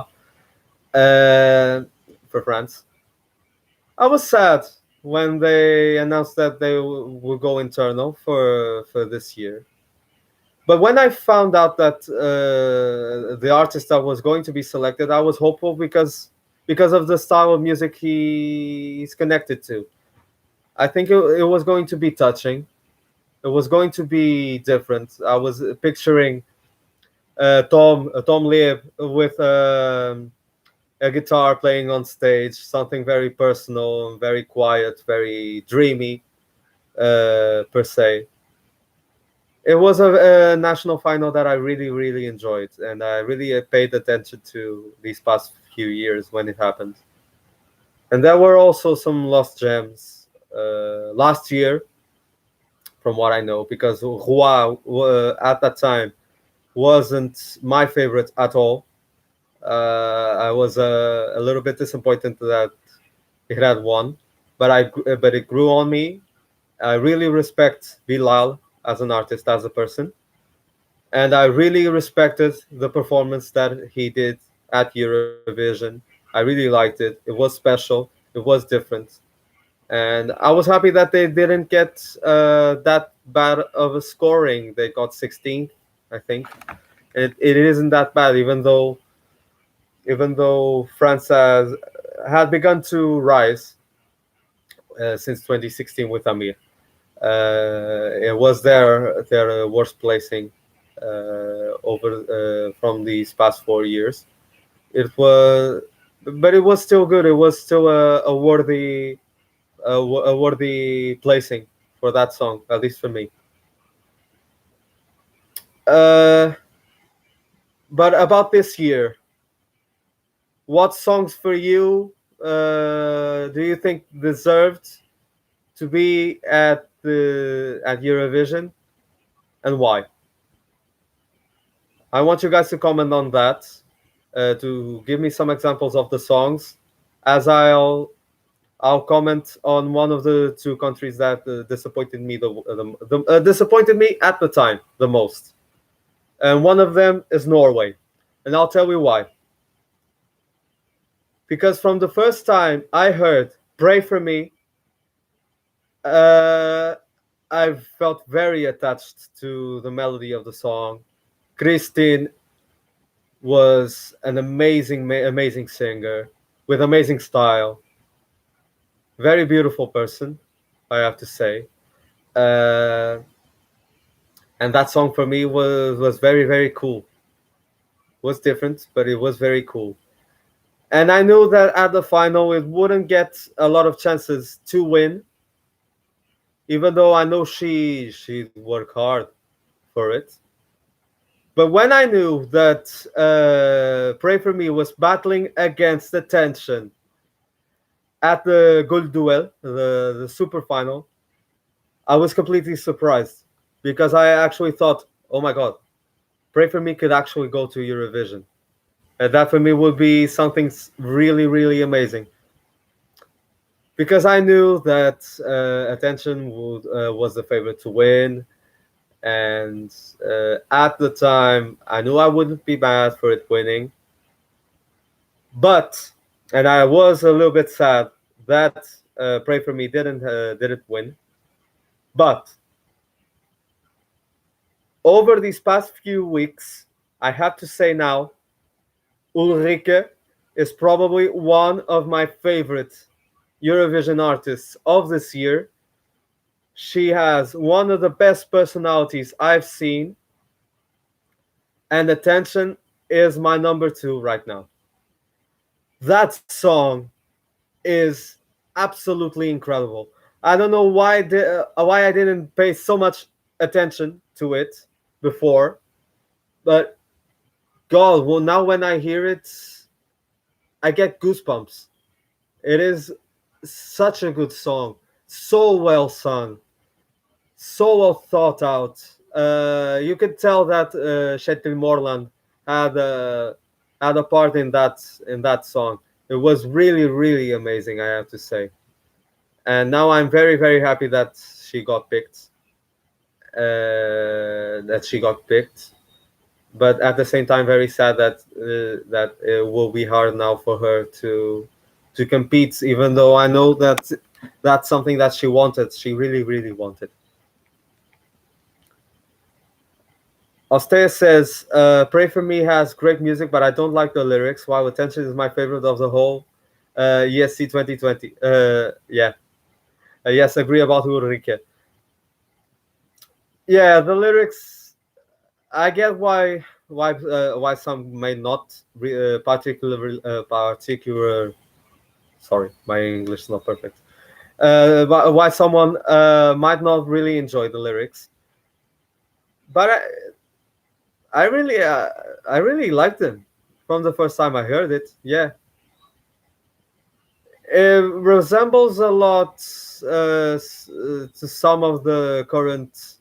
for France. I was sad when they announced that they would go internal for this year. But when I found out that the artist that was going to be selected, I was hopeful because of the style of music he's connected to. I think it was going to be touching. It was going to be different. I was picturing Tom Leeb with a guitar playing on stage, something very personal, very quiet, very dreamy, per se. It was a national final that I really, really enjoyed, and I really paid attention to these past few years when it happened. And there were also some lost gems last year, from what I know, because Roi at that time wasn't my favorite at all. I was a little bit disappointed that it had won, but it grew on me. I really respect Bilal as an artist, as a person, and I really respected the performance that he did at Eurovision. I really liked it. It was special. It was different, and I was happy that they didn't get that bad of a scoring. They got 16th, I think. It isn't that bad, even though France had begun to rise since 2016 with Amir. It was their worst placing over from these past 4 years. It was, but it was still good. It was still a worthy placing for that song, at least for me. Uh, but about this year, what songs for you do you think deserved to be at Eurovision, and why? I want you guys to comment on that, to give me some examples of the songs, as I'll comment on one of the two countries that disappointed me disappointed me at the time the most, and one of them is Norway, and I'll tell you why. Because from the first time I heard "Pray for Me," uh, I felt very attached to the melody of the song. Christine was an amazing singer with amazing style. Very beautiful person, I have to say. Uh, and that song for me was very cool. Was different, but it was very cool. And I knew that at the final it wouldn't get a lot of chances to win, even though I know she'd work hard for it. But when I knew that Pray for Me was battling against the tension at the Gold Duel, the super final, I was completely surprised because I actually thought, oh my god, Pray for Me could actually go to Eurovision. And that for me would be something really, really amazing. Because I knew that Attention was the favorite to win. And at the time, I knew I wouldn't be mad for it winning. But, and I was a little bit sad that Pray for Me didn't win. But over these past few weeks, I have to say now, Ulrike is probably one of my favorite Eurovision artists of this year. She has one of the best personalities I've seen, and Attention is my number two right now. That song is absolutely incredible. I don't know why I didn't pay so much attention to it before, but God, well, now when I hear it, I get goosebumps. It is such a good song, so well sung, so well thought out. You could tell that Kjetil Morland had a had a part in that song. It was really really amazing, I have to say. And now I'm very happy that she got picked. That she got picked, but at the same time, very sad that it will be hard now for her to compete. Even though I know that that's something that she wanted, she really wanted. Ostea says, "Pray for Me has great music, but I don't like the lyrics. While Attention is my favorite of the whole ESC 2020." Yeah, yes, agree about Ulrike. Yeah, the lyrics. I get why. why some may not particular. Sorry, my English is not perfect. Why someone might not really enjoy the lyrics, but I really I really liked them from the first time I heard it. Yeah, it resembles a lot to some of the current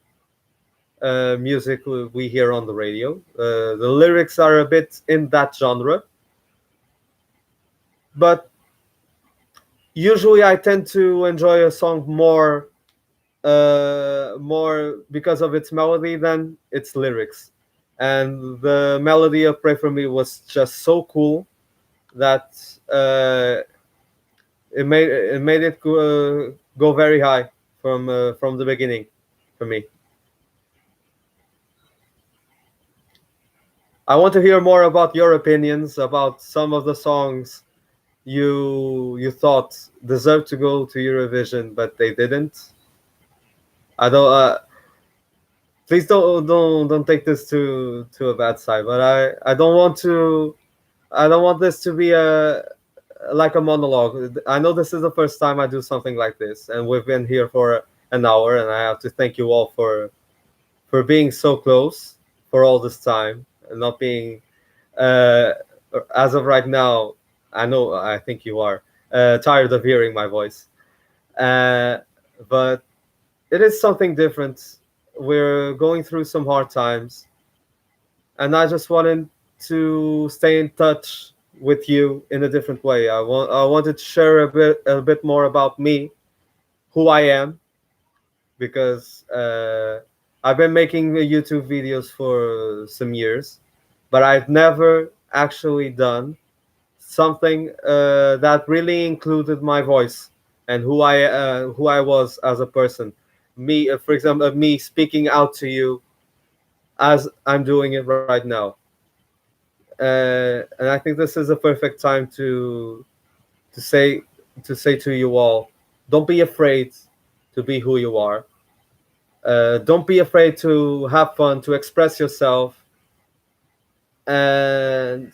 music we hear on the radio. The lyrics are a bit in that genre, but usually I tend to enjoy a song more because of its melody than its lyrics. And the melody of "Pray for Me" was just so cool that it made it go very high from the beginning for me. I want to hear more about your opinions about some of the songs you thought deserved to go to Eurovision, but they didn't. I don't. Please don't take this to a bad side, but I don't want to. I don't want this to be a like a monologue. I know this is the first time I do something like this, and we've been here for an hour, and I have to thank you all for being so close for all this time and not being uh, as of right now. I think you are tired of hearing my voice, uh, but it is something different. We're going through some hard times, and I just wanted to stay in touch with you in a different way. I wanted to share a bit more about me, who I am, because I've been making YouTube videos for some years, but I've never actually done something that really included my voice and who I was as a person. Me, for example, me speaking out to you as I'm doing it right now. And I think this is a perfect time to say to you all, don't be afraid to be who you are. Don't be afraid to have fun, to express yourself. And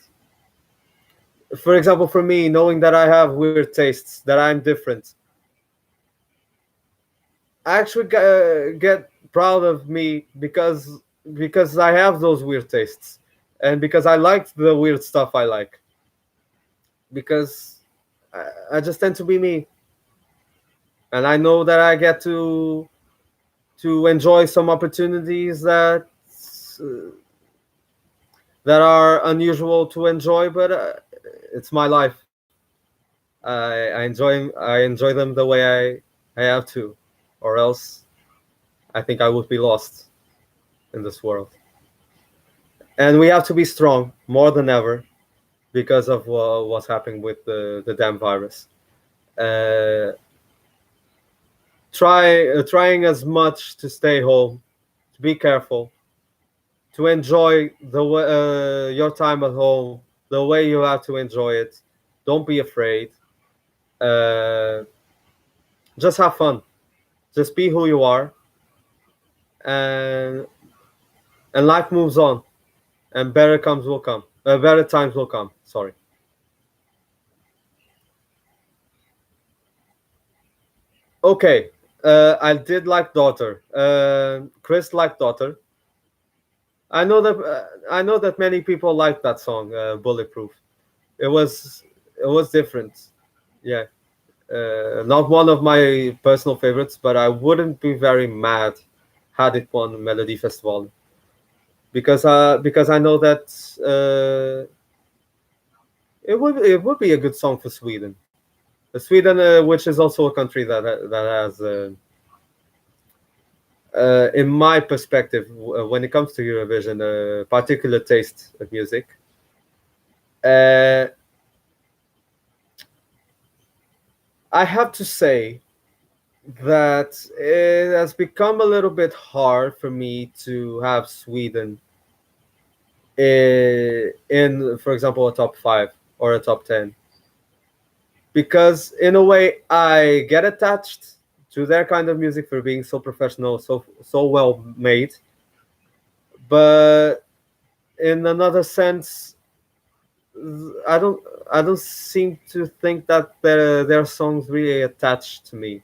for example, for me, knowing that I have weird tastes, that I'm different, I actually get proud of me because I have those weird tastes, and because I liked the weird stuff I like, because I just tend to be me, and I know that I get to enjoy some opportunities uh, that are unusual to enjoy, but it's my life. I enjoy them the way I have to, or else I think I would be lost in this world. And we have to be strong more than ever because of what's happening with the damn virus. Uh, trying as much to stay home, to be careful, to enjoy your time at home the way you have to enjoy it. Don't be afraid. Uh, just have fun. Just be who you are, and and life moves on, and better comes will come. Better times will come. Sorry. Okay. I did like Daughter. Chris liked Daughter. I know that many people like that song, Bulletproof. It was it was different. Yeah. Not one of my personal favorites, but I wouldn't be very mad had it won Melody Festival, because I know that it would be a good song for Sweden. Sweden, which is also a country that has, in my perspective, when it comes to Eurovision, a particular taste of music. Uh, I have to say that it has become a little bit hard for me to have Sweden in, for example, a top five or a top 10, because in a way I get attached to their kind of music for being so professional, so well made. But in another sense, I don't I don't seem to think that their songs really attach to me.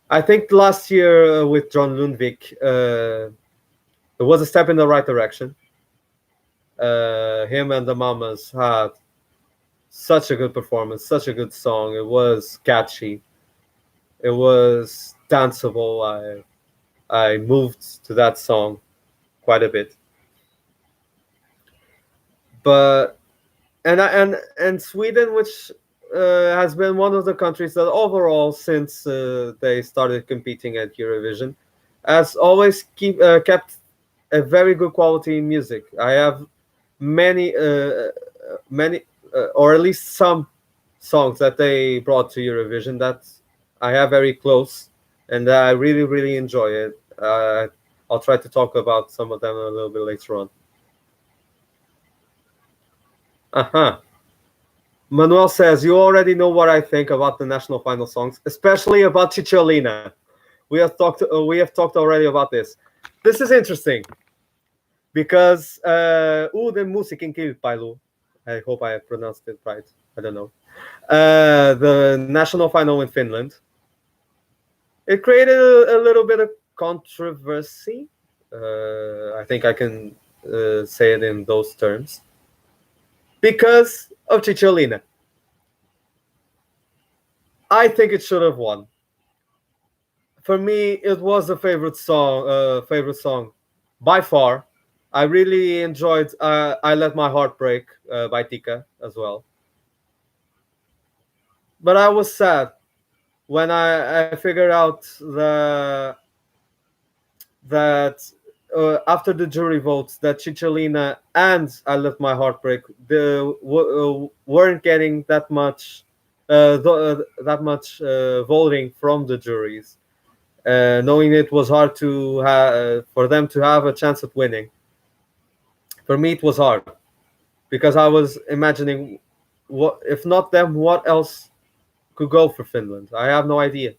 I think last year with John Lundvik, it was a step in the right direction. Him and the Mamas had such a good performance, such a good song. It was catchy. It was danceable. I moved to that song quite a bit. But and Sweden, which has been one of the countries that overall since they started competing at Eurovision, has always kept a very good quality music. I have many or at least some songs that they brought to Eurovision that I have very close and I really enjoy it. I'll try to talk about some of them a little bit later on. Uh-huh. Manuel says, "You already know what I think about the national final songs, especially about Cicciolina. We have talked already about this. This is interesting because Uuden musiikin kilpailu, I hope I pronounced it right. I don't know. The national final in Finland. It created a little bit of controversy. I think I can say it in those terms because of Cicciolina. I think it should have won. For me, it was a favorite song by far. I really enjoyed "I Let My Heart Break" by Tika as well. But I was sad when I figured out that after the jury votes that Cicciolina and "I Let My Heart Break" weren't getting that much voting from the juries, knowing it was hard for them to have a chance at winning. For me, it was hard because I was imagining, what if not them? What else could go for Finland? I have no idea.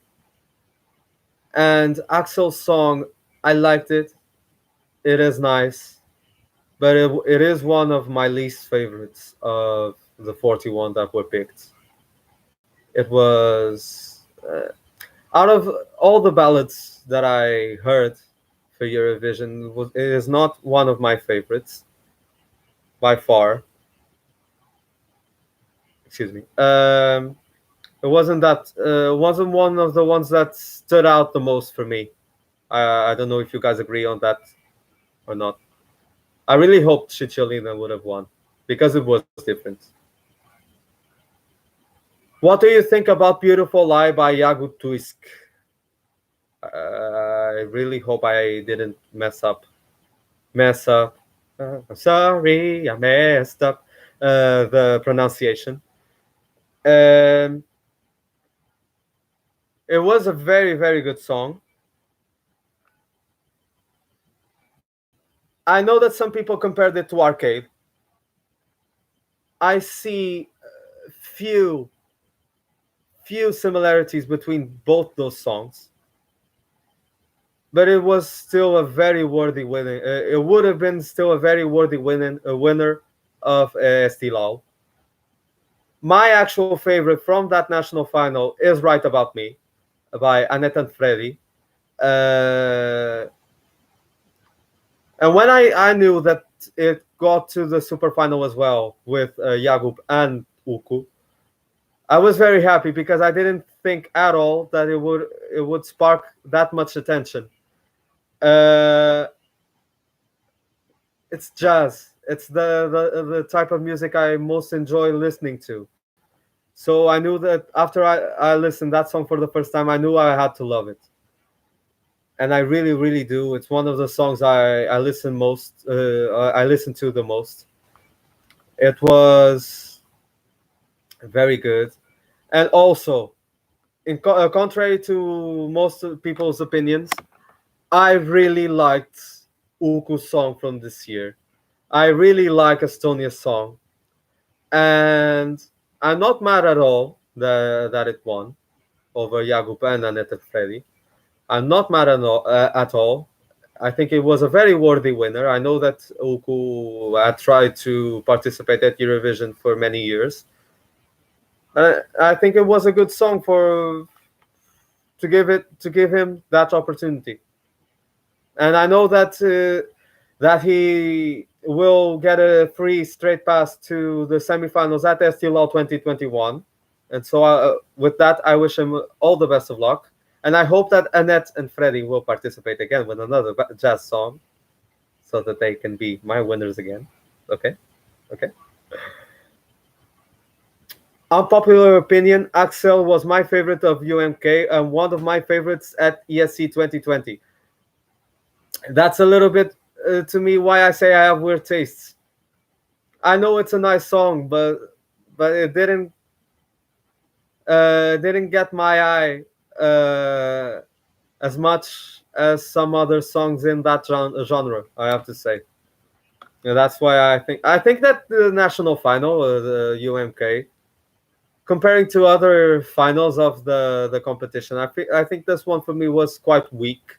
And Axel's song, I liked it. It is nice, but it is one of my least favorites of the 41 that were picked. It was out of all the ballads that I heard for Eurovision, it is not one of my favorites by far. Excuse me. It wasn't one of the ones that stood out the most for me. I don't know if you guys agree on that or not. I really hoped Cicciolina would have won because it was different. What do you think about "Beautiful Lie" by Jakub Tuisk? I really hope I didn't mess up. I'm sorry, I messed up the pronunciation. Um, it was a very good song. I know that some people compared it to Arcade. I see few similarities between both those songs, but it was still a very worthy winning. It would have been still a very worthy winner of Estilal. My actual favorite from that national final is "Right About Me" by Annette and Freddy. Uh, and when I knew that it got to the super final as well with Jakub and Uku, I was very happy because I didn't think at all that it would spark that much attention. Uh, it's jazz. It's the type of music I most enjoy listening to. So I knew that after I listened that song for the first time, I knew I had to love it, and I really do. It's one of the songs I listen most. I listen to the most. It was very good, and also, contrary to most people's opinions, I really liked Uku's song from this year. I really like Estonia's song, and I'm not mad at all that it won over Jakub and Annette Freddy. I'm not mad at all. I think it was a very worthy winner. I know that Uku had tried to participate at Eurovision for many years. I think it was a good song for to give him that opportunity. And I know that he will get a free straight pass to the semifinals at STLAW 2021. And so, with that, I wish him all the best of luck. And I hope that Annette and Freddie will participate again with another jazz song so that they can be my winners again. Okay? Okay. Unpopular opinion, Axel was my favorite of UMK and one of my favorites at ESC 2020. That's a little bit to me why I say I have weird tastes. I know it's a nice song, but it didn't get my eye as much as some other songs in that genre. I have to say, and that's why I think that the national final, the UMK, comparing to other finals of the competition, I think this one for me was quite weak.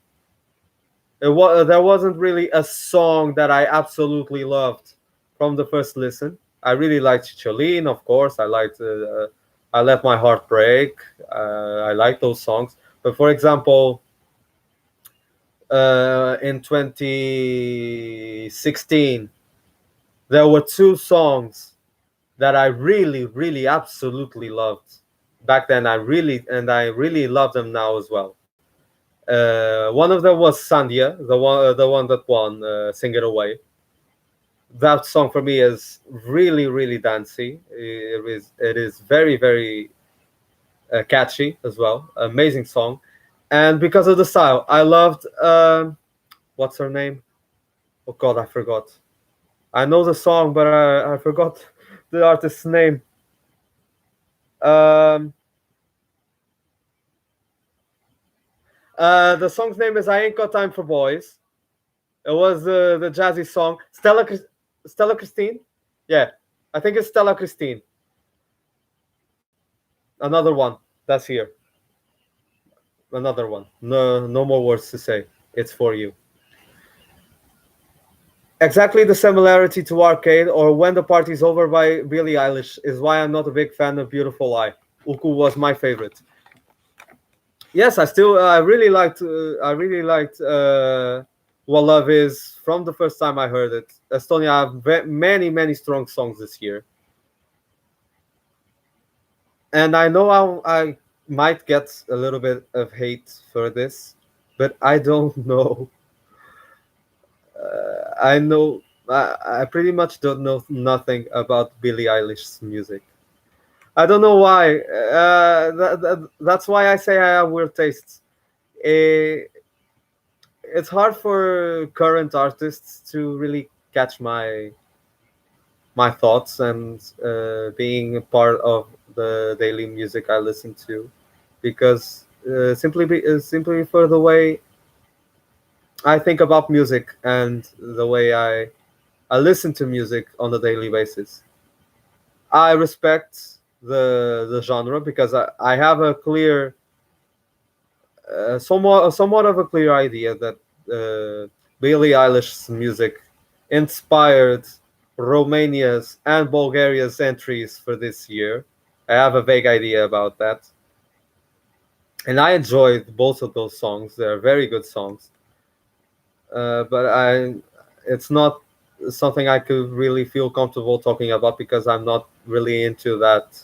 There wasn't really a song that I absolutely loved from the first listen. I really liked Chicholin, of course. I Let My Heart Break. I like those songs. But for example, in 2016, there were two songs that I really, really, absolutely loved back then. I really love them now as well. One of them was Sandia, the one that won "Sing It Away." That song for me is really, really dancey. It is very, very catchy as well. Amazing song, and because of the style, I loved. What's her name? Oh God, I forgot. I know the song, but I forgot the artist's name. Um, the song's name is "I Ain't Got Time for Boys." It was the jazzy song. Stella Christine? Yeah, I think it's Stella Christine. Another one. That's here. Another one. No, no more words to say. It's for you. Exactly the similarity to Arcade or When the Party's Over by Billie Eilish is why I'm not a big fan of Beautiful Lie. Uku was my favorite. Yes, I really liked What Love Is from the first time I heard it. Estonia have many, many strong songs this year. And I know I might get a little bit of hate for this, but I don't know. I know I pretty much don't know nothing about Billie Eilish's music. I don't know why. That's why I say I have weird tastes. Eh, it's hard for current artists to really catch my thoughts and being a part of the daily music I listen to, because simply for the way I think about music and the way I listen to music on a daily basis. I respect the genre because I have a clear, somewhat of a clear idea that Billie Eilish's music inspired Romania's and Bulgaria's entries for this year. I have a vague idea about that, and I enjoyed both of those songs. They're very good songs, but it's not something I could really feel comfortable talking about because I'm not really into that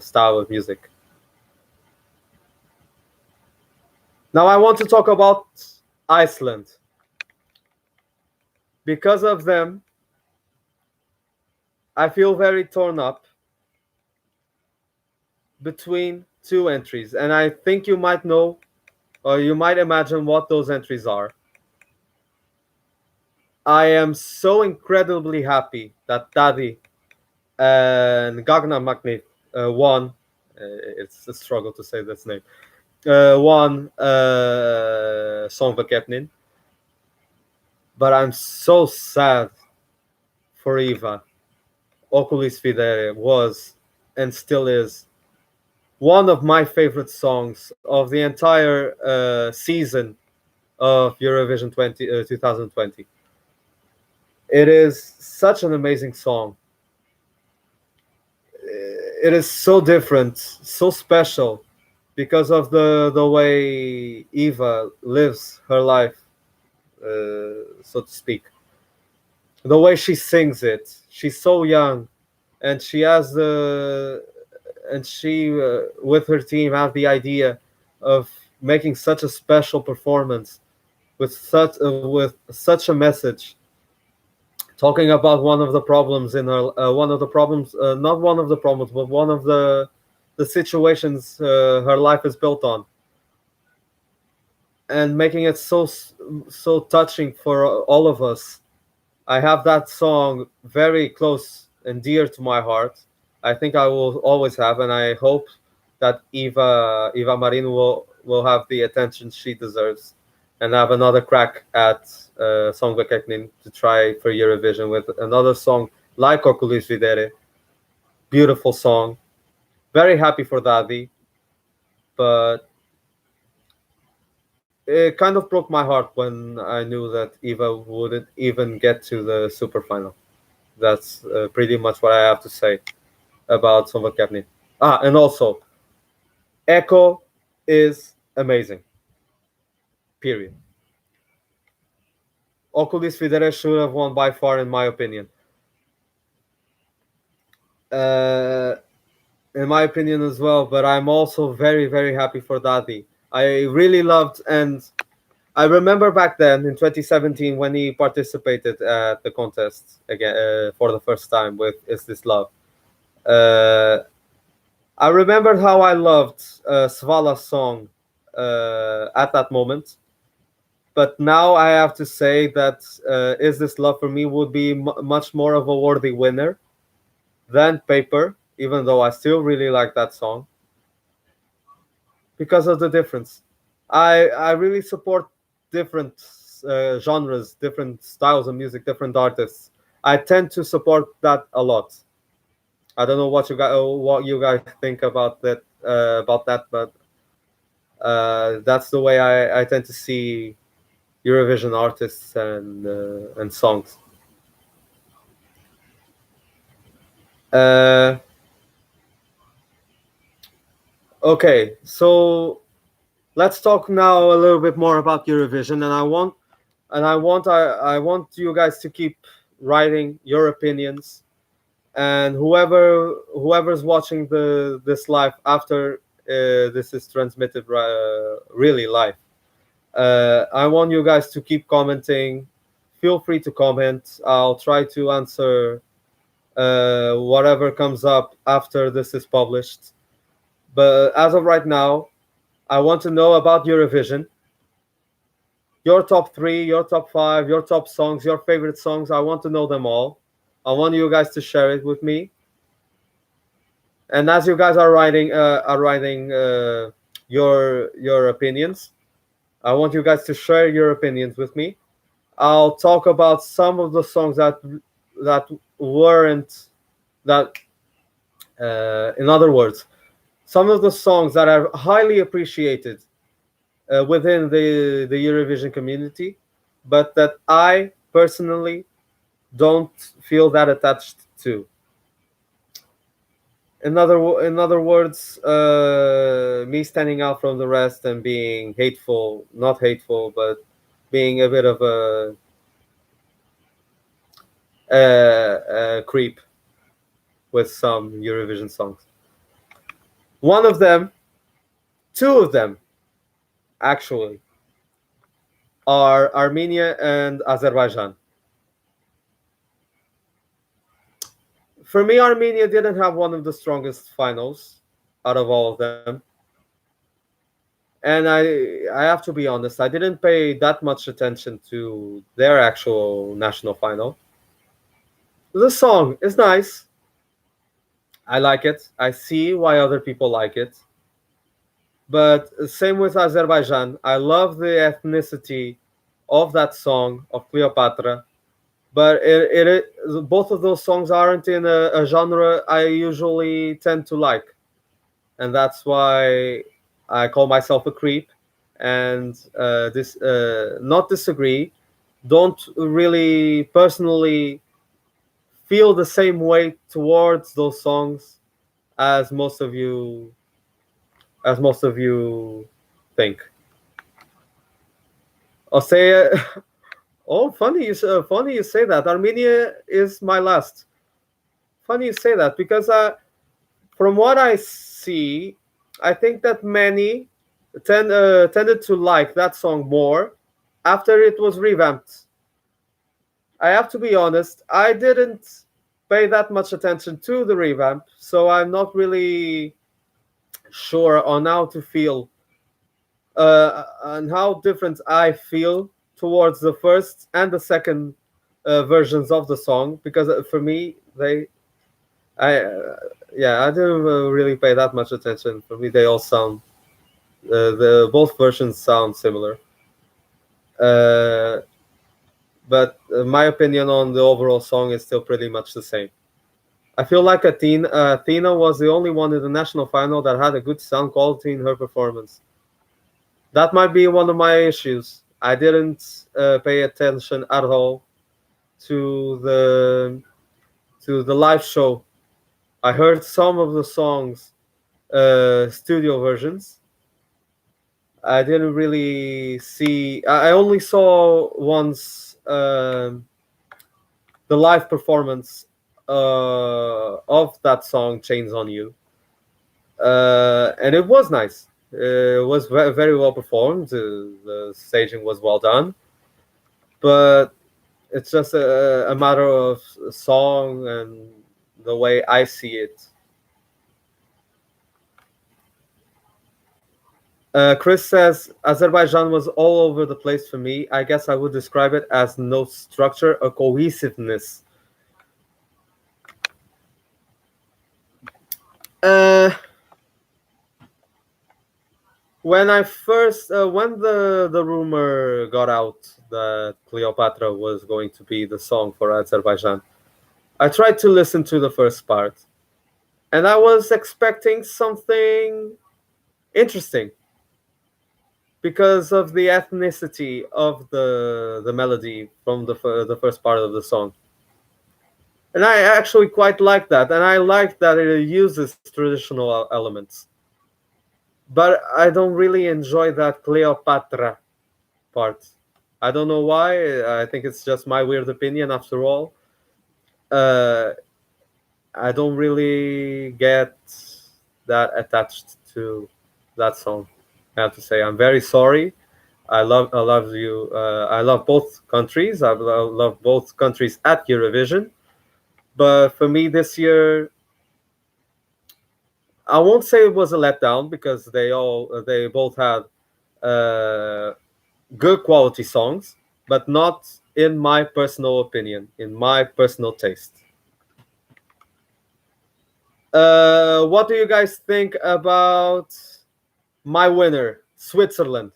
style of music. Now I want to talk about Iceland. Because of them, I feel very torn up between two entries, and I think you might know or you might imagine what those entries are. I am so incredibly happy that Tadi and Gagna Magnet won. It's a struggle to say this name. Won Songvakeppnin. But I'm so sad for Eva. Oculis Fidere was and still is one of my favorite songs of the entire season of Eurovision 2020. It is such an amazing song. It is so different, so special, because of the way Eva lives her life, so to speak. The way she sings it, she's so young, and she has the and she with her team have the idea of making such a special performance with such a message, talking about one of the problems in her one of the problems not one of the problems but one of the situations her life is built on, and making it so touching for all of us. I have that song very close and dear to my heart. I think I will always have, and I hope that Eva Marin will have the attention she deserves, and have another crack at Songvakenin to try for Eurovision with another song like Oculis Videre. Beautiful song. Very happy for Dadi, but it kind of broke my heart when I knew that Eva wouldn't even get to the super final. That's pretty much what I have to say about Sova Kepnin. And also, Echo is amazing. Period. Oculis Fidere should have won by far, in my opinion. Uh, in my opinion as well, but I'm also very, very happy for Dadi. I really loved, and I remember back then in 2017 when he participated at the contest again for the first time with "Is This Love." Uh, I remembered how I loved Svala's song at that moment, but now I have to say that "Is This Love" for me would be much more of a worthy winner than "Paper," even though I still really like that song because of the difference. I really support different genres, different styles of music, different artists. I tend to support that a lot. I don't know what you guys think about that, but that's the way I tend to see Eurovision artists and songs. Uh, okay, so let's talk now a little bit more about Eurovision, and I want you guys to keep writing your opinions, and whoever's watching this live after this is transmitted really live, I want you guys to keep commenting. Feel free to comment. I'll try to answer whatever comes up after this is published. But as of right now, I want to know about Eurovision. Your top three, your top five, your top songs, your favorite songs. I want to know them all. I want you guys to share it with me. And as you guys are writing your opinions, I want you guys to share your opinions with me. I'll talk about some of the songs that weren't that. In other words, some of the songs that are highly appreciated within the Eurovision community, but that I personally don't feel that attached to. In other words, me standing out from the rest and being hateful, not hateful, but being a bit of a creep with some Eurovision songs. One of them, two of them, actually, are Armenia and Azerbaijan. For me, Armenia didn't have one of the strongest finals out of all of them. And I have to be honest, I didn't pay that much attention to their actual national final. The song is nice. I like it. I see why other people like it. But same with Azerbaijan. I love the ethnicity of that song of Cleopatra. But both of those songs aren't in a genre I usually tend to like. And that's why I call myself a creep. and this not disagree, don't really personally feel the same way towards those songs as most of you think. I'll say, oh, funny you say that. Armenia is my last. Funny you say that because from what I see, I think that many tended to like that song more after it was revamped. I have to be honest, I didn't pay that much attention to the revamp, so I'm not really sure on how to feel and how different I feel towards the first and the second versions of the song because for me I yeah, I didn't really pay that much attention. For me, they all sound the both versions sound similar. Uh, but my opinion on the overall song is still pretty much the same. I feel like Athena was the only one in the national final that had a good sound quality in her performance. That might be one of my issues. I didn't pay attention at all to the live show. I heard some of the songs studio versions. I didn't really see. I only saw once the live performance of that song "Chains on You," and it was nice. It was very well performed. The staging was well done, but it's just a matter of song and the way I see it. Chris says Azerbaijan was all over the place for me. I guess I would describe it as no structure or cohesiveness. Uh, when the rumor got out that Cleopatra was going to be the song for Azerbaijan, I tried to listen to the first part, and I was expecting something interesting because of the ethnicity of the melody from the first part of the song. And I actually quite like that, and I like that it uses traditional elements. But I don't really enjoy that Cleopatra part. I don't know why. I think it's just my weird opinion after all. Uh, I don't really get that attached to that song. I have to say, I'm very sorry. I love you. I love both countries. Love both countries at Eurovision. But for me, this year, I won't say it was a letdown because they both had uh, good quality songs, but not in my personal opinion, in my personal taste. What do you guys think about my winner, Switzerland?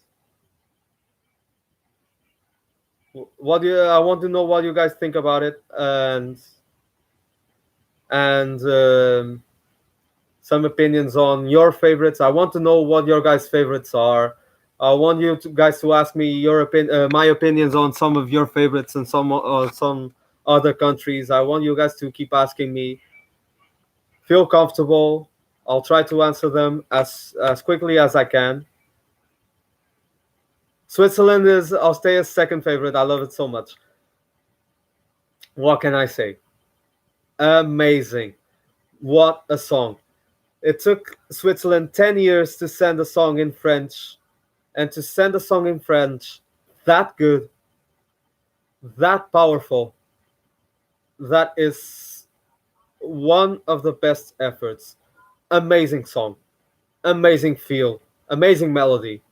What do you, I want to know what you guys think about it, and some opinions on your favorites. I want to know what your guys' favorites are. I want guys to ask me my opinions on some of your favorites and some other countries. I want you guys to keep asking me. Feel comfortable. I'll try to answer them as quickly as I can. Switzerland is I'll stay as second favorite. I love it so much. What can I say? Amazing. What a song. It took Switzerland 10 years to send a song in French, and to send a song in French that good, that powerful, that is one of the best efforts. Amazing song, amazing feel, amazing melody,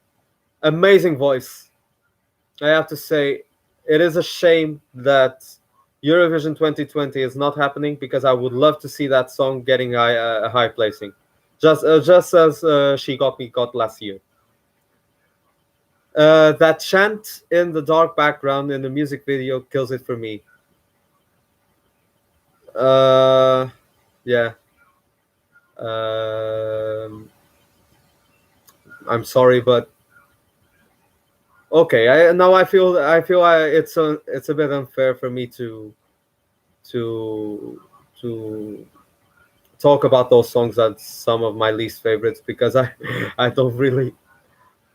amazing voice. I have to say, it is a shame that Eurovision 2020 is not happening because I would love to see that song getting a high placing, just as She Got Me got last year. That chant in the dark background in the music video kills it for me. Uh, yeah. Um, I'm sorry, but Okay, I now it's a bit unfair for me to to talk about those songs as some of my least favorites because I don't really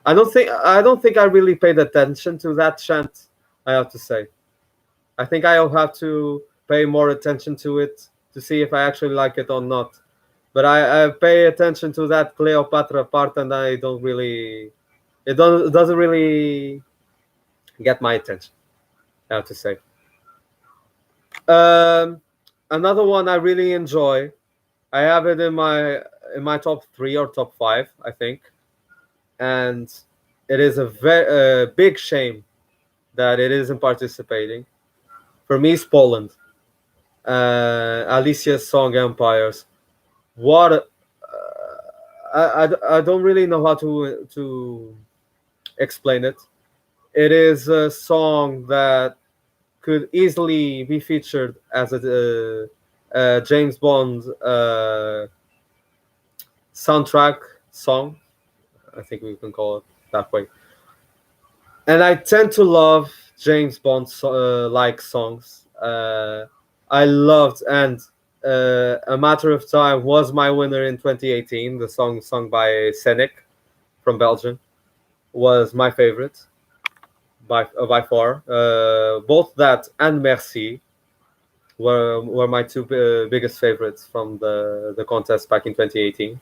I don't think I really paid attention to that chant. I have to say, I think I'll have to pay more attention to it to see if I actually like it or not. But I pay attention to that Cleopatra part, and I don't really it doesn't really get my attention. I have to say. Um, Another one I really enjoy. I have it in my top three or top five, I think, and it is a very big shame that it isn't participating. For me, it's Poland. Alicia's song "Empires." What I don't really know how to explain it. It is a song that could easily be featured as a James Bond soundtrack song. I think we can call it that way. And I tend to love James Bond like songs. I loved and A Matter of Time was my winner in 2018. The song sung by Senek from Belgium was my favorite by far. Both that and Merci were my two biggest favorites from the contest back in 2018.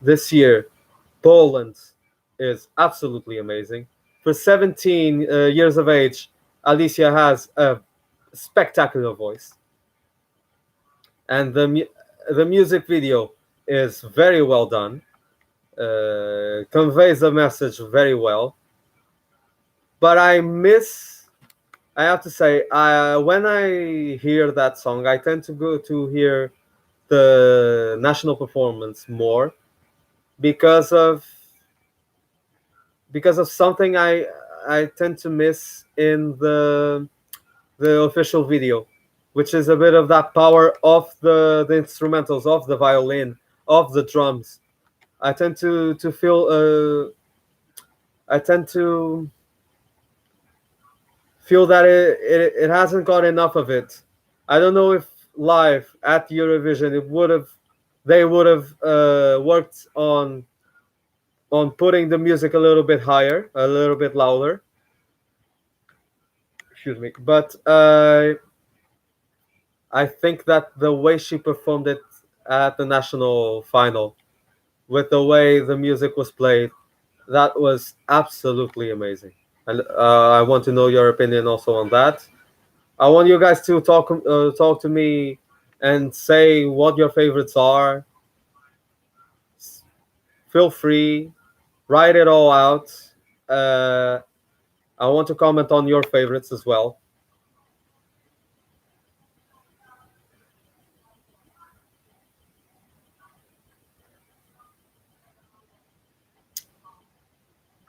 This year, Poland is absolutely amazing. For 17 years of age, Alicia has a spectacular voice, and the music video is very well done. Conveys the message very well. But I have to say, when I hear that song, I tend to go to hear the national performance more because of something I tend to miss in the official video, which is a bit of that power of the instrumentals, of the violin, of the drums. I tend to feel I tend to feel that it hasn't got enough of it. I don't know if live at Eurovision it would have they would have worked on putting the music a little bit higher, a little bit louder. Excuse me, but I think that the way she performed it at the national final, with the way the music was played, that was absolutely amazing. And I want to know your opinion also on that. I want you guys to talk to me and say what your favorites are. Feel free, write it all out. Uh, I want to comment on your favorites as well.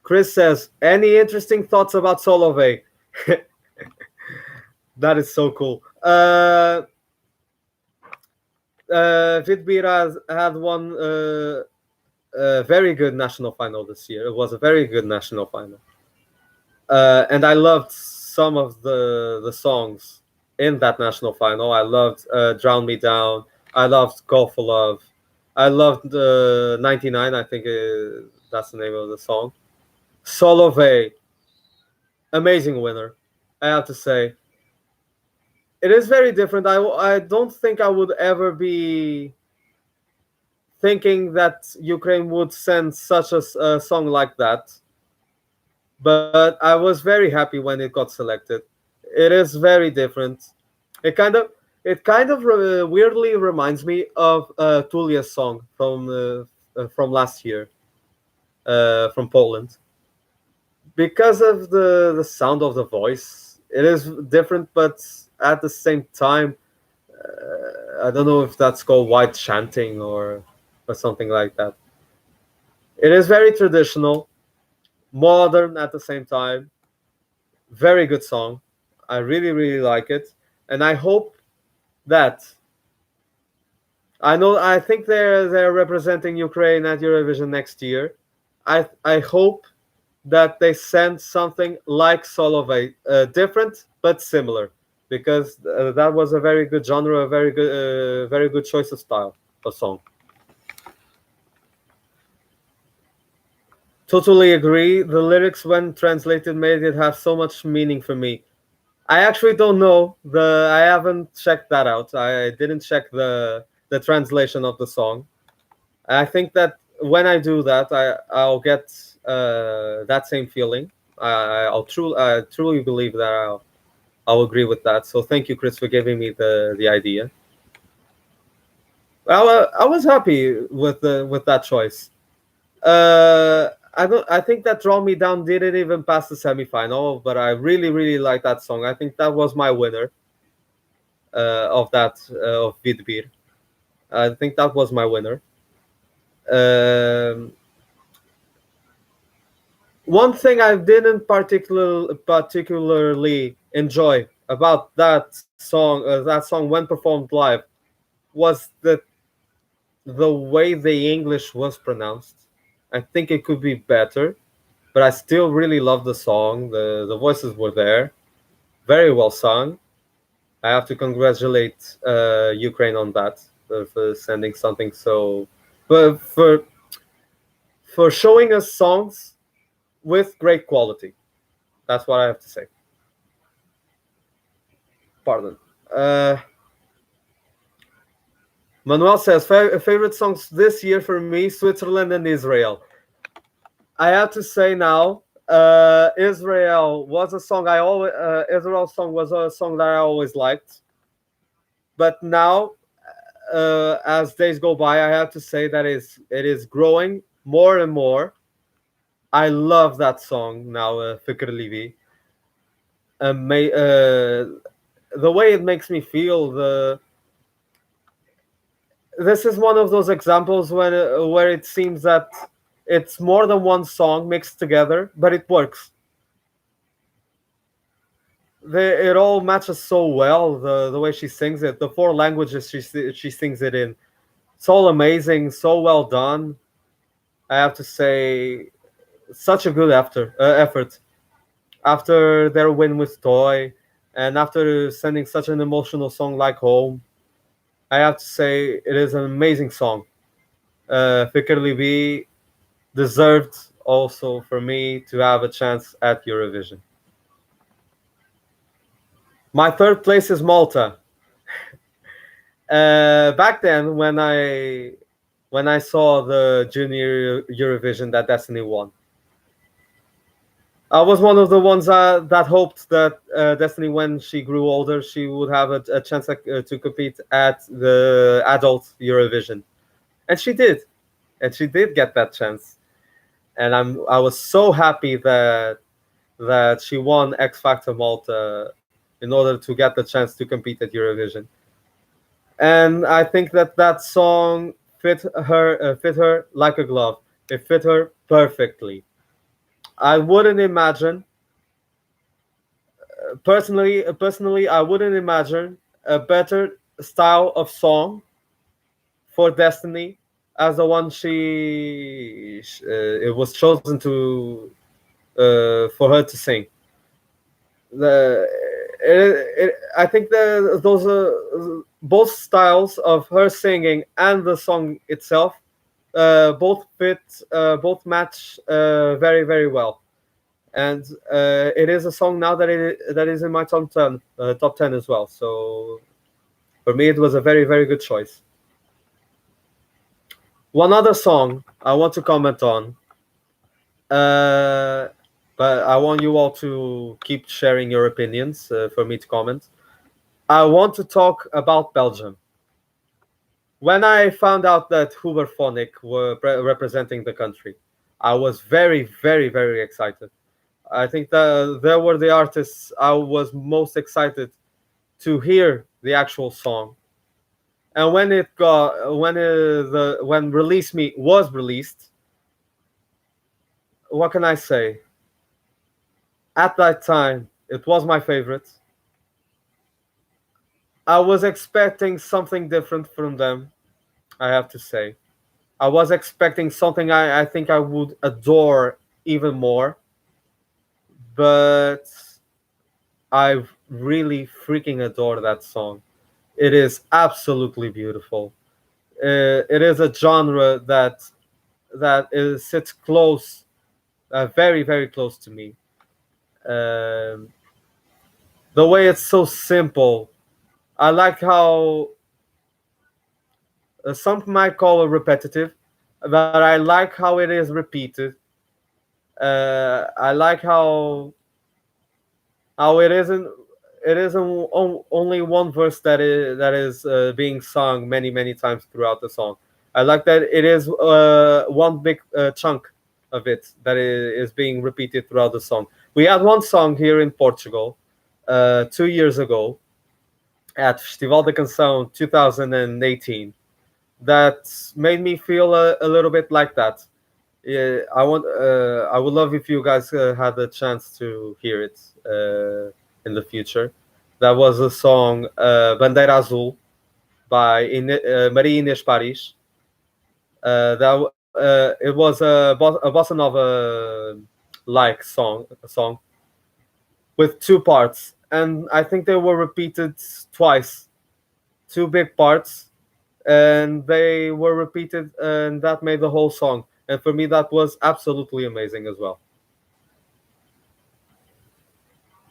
Chris says, "Any interesting thoughts about Solove?" That is so cool. Vidbir has had one very good national final this year. It was a very good national final, and I loved some of the songs in that national final. I loved "Drown Me Down." I loved "Call for Love." I loved "99." I think that's the name of the song. Solove, amazing winner. I have to say, it is very different. I don't think I would ever be thinking that Ukraine would send such a song like that. But I was very happy when it got selected. It is very different. It kind of weirdly reminds me of Tulia's song from last year from Poland because of the sound of the voice. It is different, but at the same time, I don't know if that's called white chanting or something like that. It is very traditional, modern at the same time. Very good song. I really really like it, and I hope that I think they're representing Ukraine at Eurovision next year. I hope that they send something like Solove, different but similar, because that was a very good genre, a very good choice of style of song. Totally agree. The lyrics, when translated, made it have so much meaning for me. I actually don't know the. I haven't checked that out. I didn't check the translation of the song. I think that when I do that, I'll get that same feeling. I truly believe that I'll agree with that. So thank you, Chris, for giving me the idea. I was happy with that choice. I don't. I think that "Draw Me Down" didn't even pass the semifinal, but I really like that song. I think that was my winner of that of Vidbir. I think that was my winner. Um, One thing I didn't particularly enjoy about that song when performed live, was the way the English was pronounced. I think it could be better, but I still really love the song. The voices were there, very well sung. I have to congratulate Ukraine on that, for sending something so, but for showing us songs with great quality. That's what I have to say. Pardon. Uh, Manuel says favorite songs this year for me: Switzerland and Israel. I have to say now, Israel was a song I always Israel song was a song that I always liked, but now, as days go by, I have to say that it is growing more and more. I love that song now, Fikr Livi. The way it makes me feel, the this is one of those examples when where it seems that it's more than one song mixed together, but it works. It all matches so well. The way she sings it, the four languages she sings it in, it's all amazing, so well done. I have to say, such a good effort after their win with Toy, and after sending such an emotional song like Home. I have to say it is an amazing song. Fikr Libi deserved also for me to have a chance at Eurovision. My third place is Malta. Back then, when I saw the Junior Eurovision that Destiny won, I was one of the ones that hoped that Destiny, when she grew older, she would have a chance to compete at the adult Eurovision, and she did, get that chance. And I was so happy that she won X Factor Malta in order to get the chance to compete at Eurovision. And I think that that song fit her like a glove. It fit her perfectly. I wouldn't imagine personally I wouldn't imagine a better style of song for Destiny as the one it was chosen to for her to sing. The I think those both styles of her singing and the song itself both match very well. And it is a song now that is in my top 10 as well. So for me, it was a very good choice. One other song I want to comment on, uh, but I want you all to keep sharing your opinions for me to comment. I want to talk about Belgium. When I found out that Hooverphonic were representing the country, I was very excited. I think that there were the artists I was most excited to hear the actual song. And when Release Me was released, what can I say? At that time, it was my favorite. I was expecting something different from them, I have to say. I was expecting something I think I would adore even more. but I really freaking adore that song. It is absolutely beautiful. It is a genre sits close, very very close to me. Um, the way it's so simple. I like how some might call it repetitive, but I like how it is repeated. I like how it isn't only one verse that is being sung many times throughout the song. I like that it is one big chunk of it that is being repeated throughout the song. We had one song here in Portugal 2 years ago at Festival da Canção 2018 that made me feel a little bit like that. Yeah, I would love if you guys had the chance to hear it in the future. That was a song Bandeira Azul by Maria Inês Paris. It was a bossa nova like song with two parts, and I think they were repeated twice, two big parts, and they were repeated, and that made the whole song. And for me, that was absolutely amazing as well.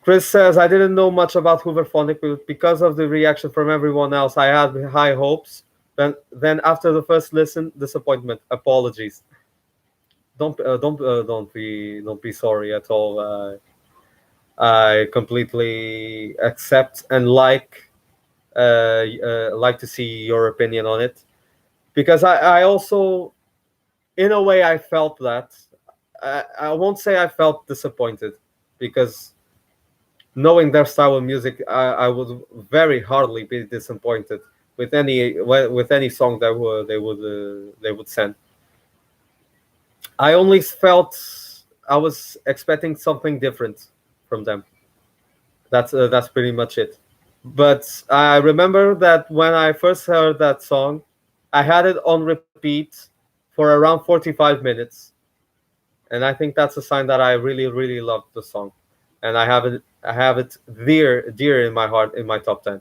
Chris says, I didn't know much about Hooverphonic, but because of the reaction from everyone else, I had high hopes. Then after the first listen, disappointment. Apologies. Don't be sorry at all. I completely accept and like to see your opinion on it, because I also, in a way, I felt that. I won't say I felt disappointed, because knowing their style of music, I would very hardly be disappointed with any song that they would send. I only felt I was expecting something different from them. That's pretty much it. But I remember that when I first heard that song, I had it on repeat for around 45 minutes, and I think that's a sign that I really really loved the song, and I have it dear in my heart, in my top 10.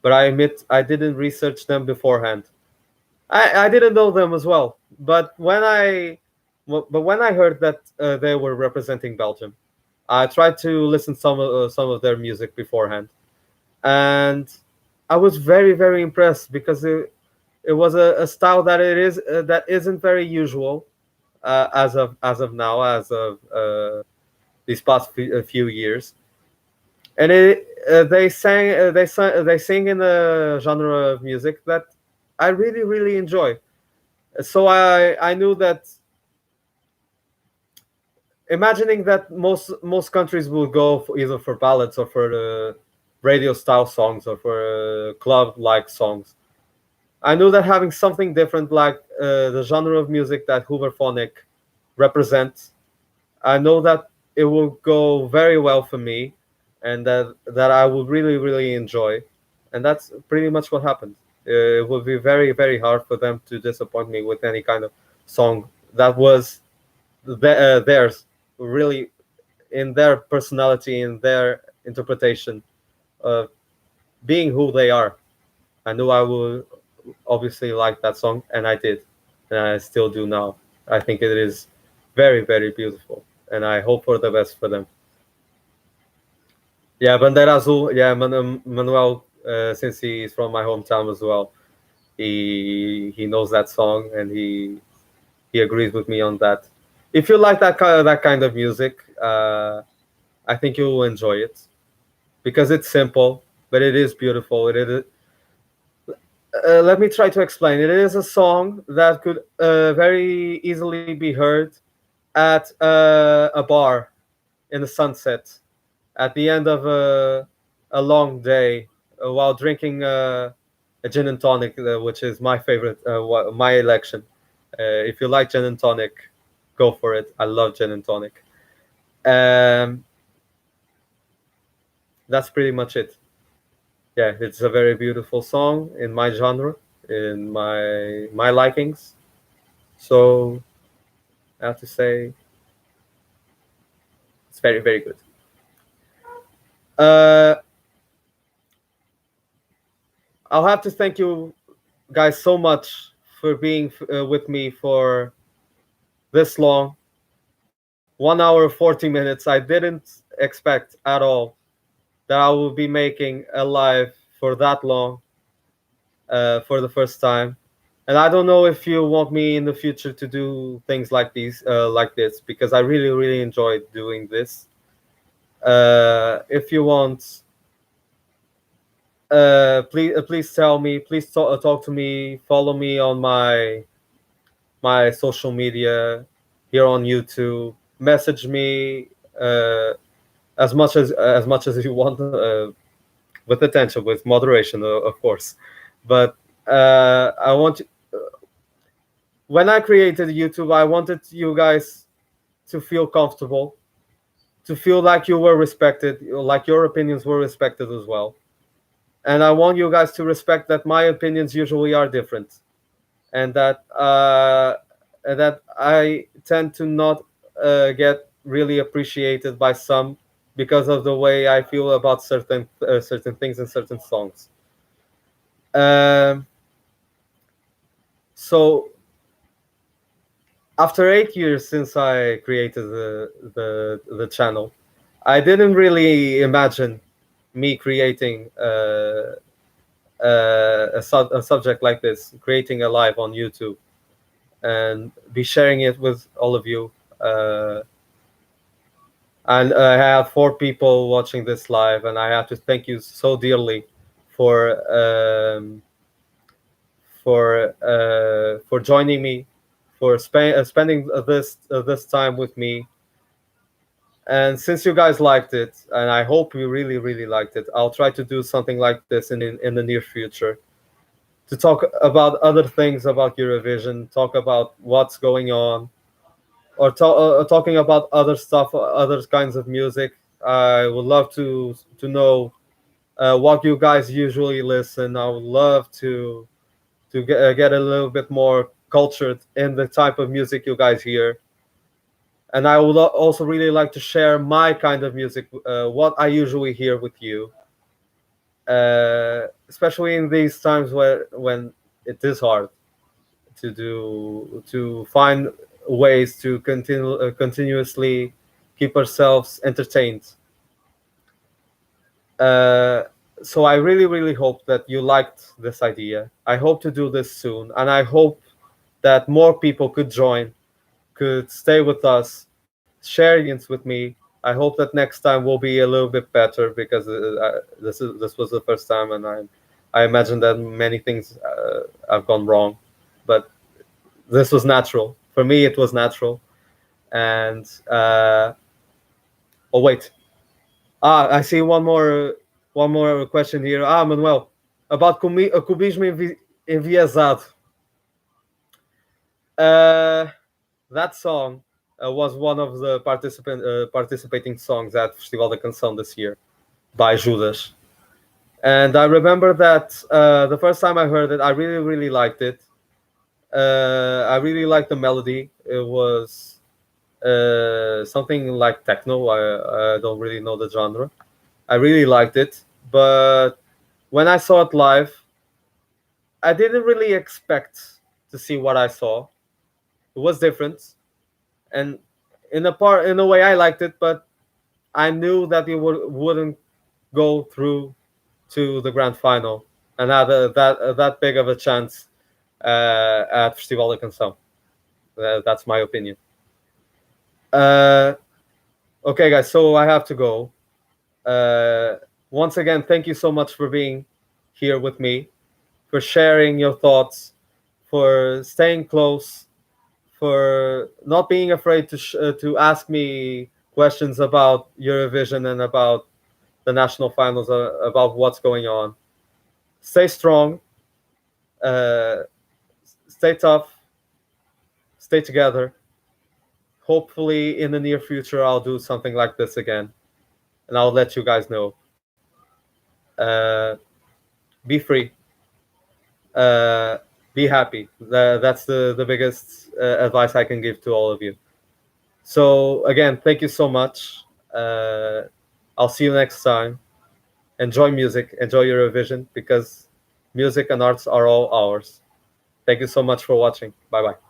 But I admit I didn't research them beforehand. I didn't know them as well, but when I heard that they were representing Belgium, I tried to listen some of their music beforehand, and I was very very impressed, because it was a style that isn't very usual as of now, as of these past few years. And they sing in a genre of music that I really really enjoy. So I knew that, imagining that most countries will go for either for ballads or for the radio style songs or for club like songs. I knew that having something different, like the genre of music that Hooverphonic represents, I know that it will go very well for me, and that I will really really enjoy, and that's pretty much what happened. It would be very very hard for them to disappoint me with any kind of song that was theirs, really, in their personality, in their interpretation of being who they are. I knew I would obviously like that song, and I did, and I still do now. I think it is very very beautiful, and I hope for the best for them. Yeah, Bandeira Azul. Yeah, Manuel, since he's from my hometown as well, he knows that song, and he agrees with me on that. If you like that kind of music, I think you will enjoy it, because it's simple, but it is beautiful. It is. Let me try to explain. It is a song that could very easily be heard at a bar in the sunset, at the end of a long day, while drinking a gin and tonic, which is my favorite, my election. If you like gin and tonic, go for it. I love gin and tonic. Um, that's pretty much it. Yeah, it's a very beautiful song in my genre, in my likings. So I have to say, It's very, very good. Uh, I'll have to thank you guys so much for being with me for this long. 1 hour 40 minutes. I didn't expect at all that I will be making a live for that long for the first time. And I don't know if you want me in the future to do things like these, like this, because I really, really enjoyed doing this. If you want, please tell me. Please talk to me. Follow me on my social media here on YouTube. Message me as much as you want, with attention, with moderation, of course. But I want when I created YouTube, I wanted you guys to feel comfortable, to feel like you were respected, like your opinions were respected as well. And I want you guys to respect that my opinions usually are different, and that I tend to not get really appreciated by some because of the way I feel about certain things and certain songs. Um, so after 8 years since I created the channel, I didn't really imagine me creating a subject like this, creating a live on YouTube, and be sharing it with all of you. And I have 4 people watching this live, and I have to thank you so dearly for for joining me, for spending this time with me. And since you guys liked it, and I hope you really, really liked it, I'll try to do something like this in the near future, to talk about other things about Eurovision, talk about what's going on, or talking about other stuff, other kinds of music. I would love to know what you guys usually listen. I would love to get a little bit more cultured in the type of music you guys hear. And I would also really like to share my kind of music, what I usually hear with you, especially in these times when it is hard to find ways to continuously keep ourselves entertained. Uh, so I really, really hope that you liked this idea. I hope to do this soon, and I hope that more people could join, could stay with us, share experience with me. I hope that next time will be a little bit better, because this was the first time, and I imagine that many things have gone wrong, but this was natural for me. It was natural, and oh wait, I see one more question here. Manuel, about cubismo enviesado. Uh, that song was one of the participating songs at Festival da Canção this year by Judas. And I remember that the first time I heard it, I really, really liked it. I really liked the melody. It was something like techno. I don't really know the genre. I really liked it. But when I saw it live, I didn't really expect to see what I saw. It was different, and in a way I liked it, but I knew that it wouldn't go through to the grand final and had that big of a chance at Festival da Canção. That's my opinion. Uh, okay, guys, so I have to go. Once again, thank you so much for being here with me, for sharing your thoughts, for staying close, for not being afraid to ask me questions about Eurovision and about the national finals, about what's going on. Stay strong, uh, stay tough, stay together. Hopefully, in the near future, I'll do something like this again, and I'll let you guys know. Uh, be free, uh, be happy. That's the biggest advice I can give to all of you. So again, thank you so much. Uh, I'll see you next time. Enjoy music, enjoy Eurovision, because music and arts are all ours. Thank you so much for watching. Bye bye.